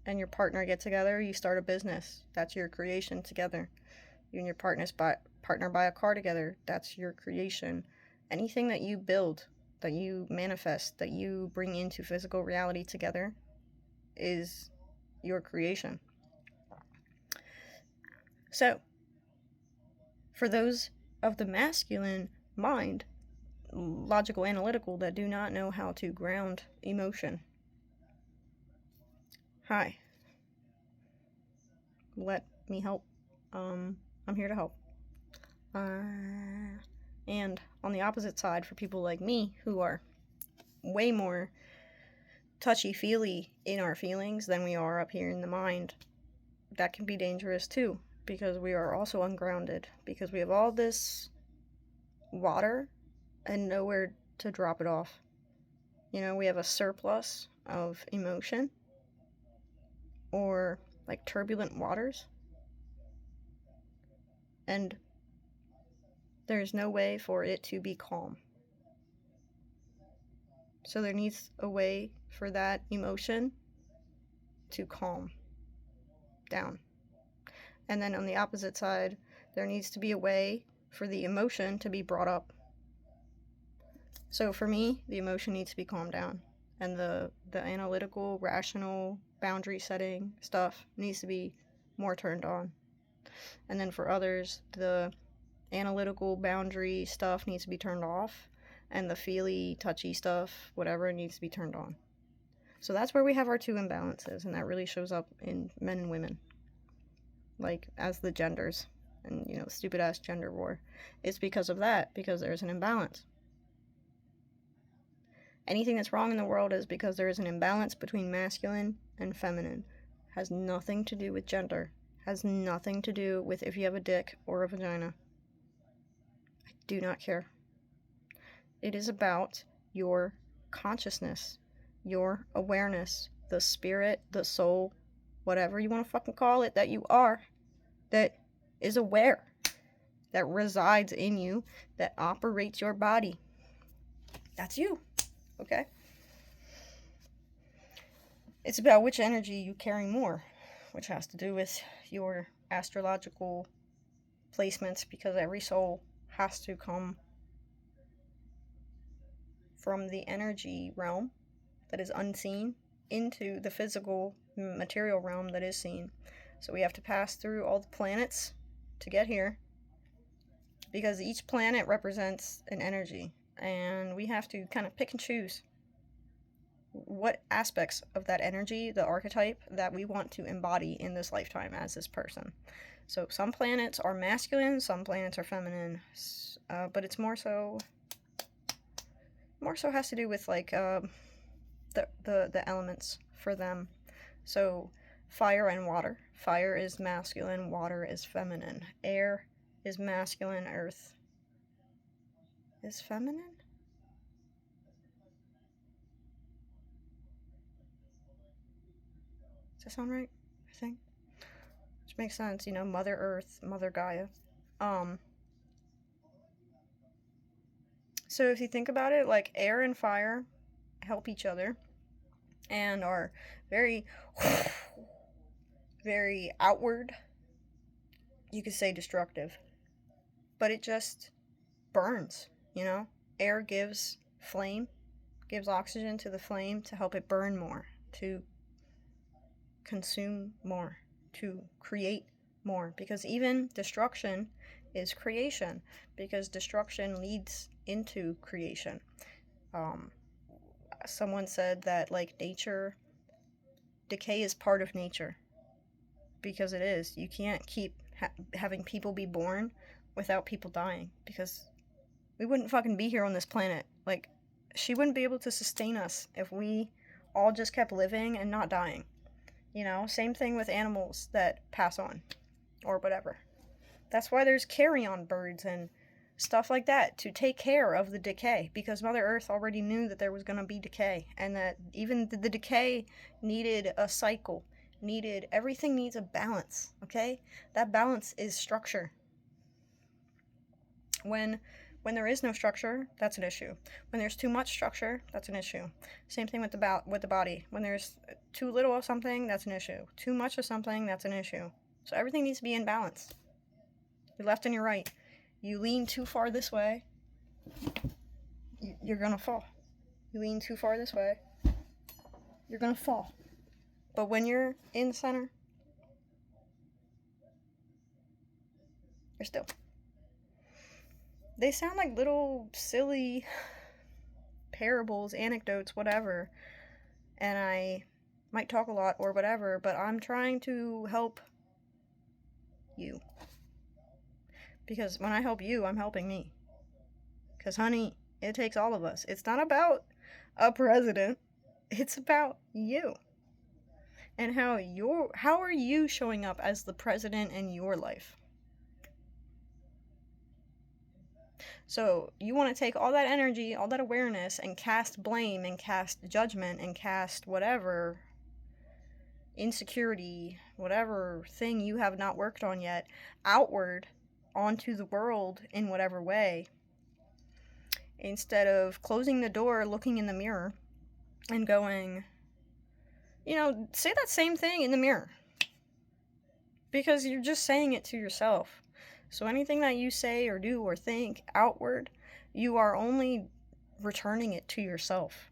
[SPEAKER 1] and your partner get together, you start a business. That's your creation together. You and your partner buy a car together. That's your creation. Anything that you build, that you manifest, that you bring into physical reality together is your creation. So, for those of the masculine mind, logical, analytical, that do not know how to ground emotion, hi. Let me help. I'm here to help. And on the opposite side, for people like me, who are way more touchy-feely in our feelings than we are up here in the mind, that can be dangerous too, because we are also ungrounded, because we have all this water and nowhere to drop it off. You know, we have a surplus of emotion, or like turbulent waters, and there's no way for it to be calm. So there needs a way for that emotion to calm down. And then on the opposite side, there needs to be a way for the emotion to be brought up. So for me, the emotion needs to be calmed down, and the analytical, rational, boundary setting stuff needs to be more turned on. And then for others, the analytical boundary stuff needs to be turned off, and the feely, touchy stuff, whatever, needs to be turned on. So that's where we have our two imbalances, and that really shows up in men and women, like as the genders, and you know, stupid ass gender war. It's because of that, because there's an imbalance. Anything that's wrong in the world is because there is an imbalance between masculine and feminine. Has nothing to do with gender. Has nothing to do with if you have a dick or a vagina. I do not care. It is about your consciousness, your awareness, the spirit, the soul, whatever you want to fucking call it, that you are, that is aware, that resides in you, that operates your body. That's you. Okay? It's about which energy you carry more, which has to do with your astrological placements, because every soul has to come from the energy realm that is unseen into the physical material realm that is seen. So we have to pass through all the planets to get here, because each planet represents an energy, and we have to kind of pick and choose what aspects of that energy, the archetype, that we want to embody in this lifetime as this person. So some planets are masculine, some planets are feminine, but it's more so has to do with like the elements for them. So fire and water. Fire is masculine, water is feminine. Air is masculine, earth is feminine? Does that sound right? I think. Which makes sense, you know, Mother Earth, Mother Gaia. So if you think about it, like air and fire help each other and are very, very outward. You could say destructive. But it just burns, you know? Air gives flame, gives oxygen to the flame to help it burn more, to consume more, to create more. Because even destruction is creation, because destruction leads into creation. Someone said that, like, nature, decay is part of nature, because it is. You can't keep having people be born without people dying, because we wouldn't fucking be here on this planet. Like, she wouldn't be able to sustain us if we all just kept living and not dying. You know, same thing with animals that pass on, or whatever. That's why there's carrion birds and stuff like that, to take care of the decay, because Mother Earth already knew that there was going to be decay, and that even the decay needed a cycle, everything needs a balance, okay? That balance is structure. When there is no structure, that's an issue. When there's too much structure, that's an issue. Same thing with the body. When there's too little of something, that's an issue. Too much of something, that's an issue. So everything needs to be in balance. Your left and your right. You lean too far this way, you're gonna fall. You lean too far this way, you're gonna fall. But when you're in the center, you're still. They sound like little silly parables, anecdotes, whatever, and I might talk a lot or whatever, but I'm trying to help you. Because when I help you, I'm helping me. Because, honey, it takes all of us. It's not about a president. It's about you. And how are you showing up as the president in your life? So you want to take all that energy, all that awareness, and cast blame and cast judgment and cast whatever insecurity, whatever thing you have not worked on yet, outward onto the world in whatever way, instead of closing the door, looking in the mirror, and going, say that same thing in the mirror. Because you're just saying it to yourself. So anything that you say or do or think outward, you are only returning it to yourself.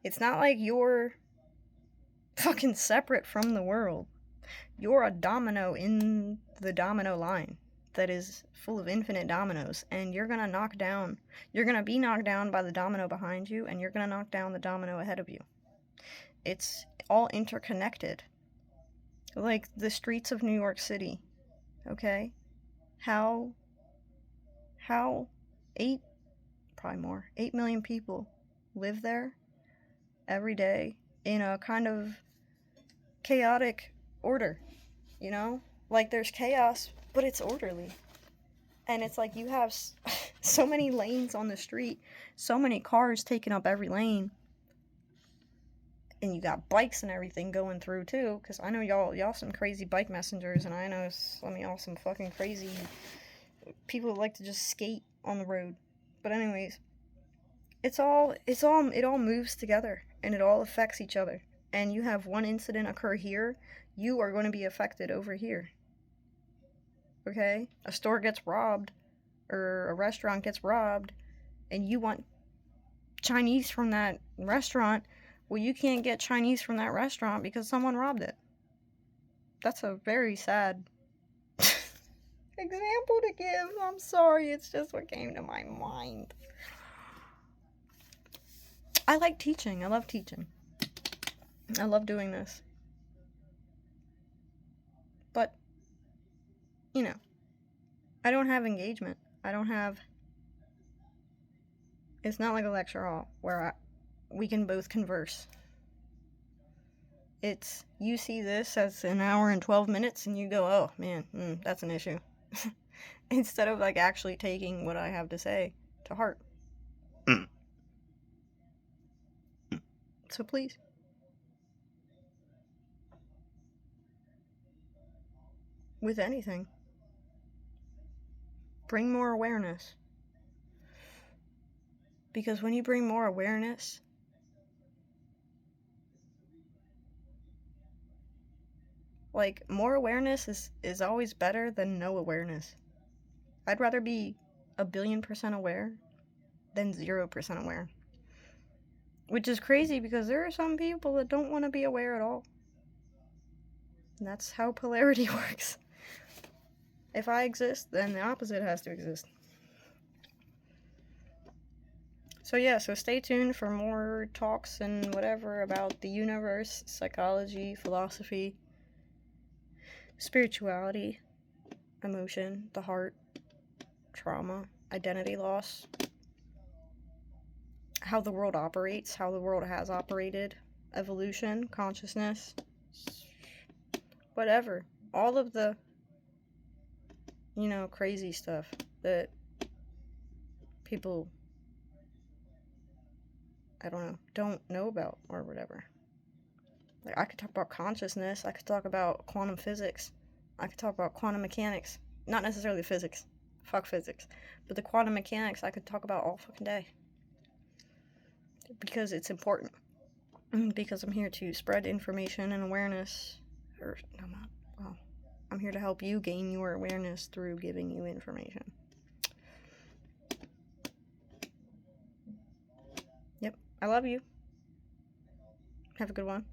[SPEAKER 1] It's not like you're fucking separate from the world. You're a domino in the domino line that is full of infinite dominoes, and you're gonna be knocked down by the domino behind you, and you're gonna knock down the domino ahead of you. It's all interconnected. Like the streets of New York City, okay? How 8 million people live there every day in a kind of chaotic order, Like there's chaos, but it's orderly. And it's like you have so many lanes on the street, so many cars taking up every lane. And you got bikes and everything going through too, because I know y'all some crazy bike messengers, and I know some of y'all some fucking crazy people who like to just skate on the road. But anyways, it all moves together, and it all affects each other. And you have one incident occur here, you are going to be affected over here. Okay? A store gets robbed, or a restaurant gets robbed, and you want Chinese from that restaurant. Well, you can't get Chinese from that restaurant because someone robbed it. That's a very sad example to give. I'm sorry, it's just what came to my mind. I like teaching. I love teaching. I love doing this. But, I don't have engagement. It's not like a lecture hall where we can both converse. It's, you see this as an hour and 12 minutes and you go, oh man, that's an issue. Instead of actually taking what I have to say to heart. So please. With anything. Bring more awareness. Because when you bring more awareness, more awareness is always better than no awareness. I'd rather be 1,000,000,000% aware than 0% aware. Which is crazy because there are some people that don't want to be aware at all. And that's how polarity works. If I exist, then the opposite has to exist. So stay tuned for more talks and whatever about the universe, psychology, philosophy, spirituality, emotion, the heart, trauma, identity loss, how the world operates, how the world has operated, evolution, consciousness, whatever. All of the, crazy stuff that people, don't know about or whatever. I could talk about consciousness, I could talk about quantum physics, I could talk about quantum mechanics. Not necessarily physics. Fuck physics. But the quantum mechanics I could talk about all fucking day. Because it's important. Because I'm here to spread information and awareness. I'm here to help you gain your awareness through giving you information. Yep. I love you. Have a good one.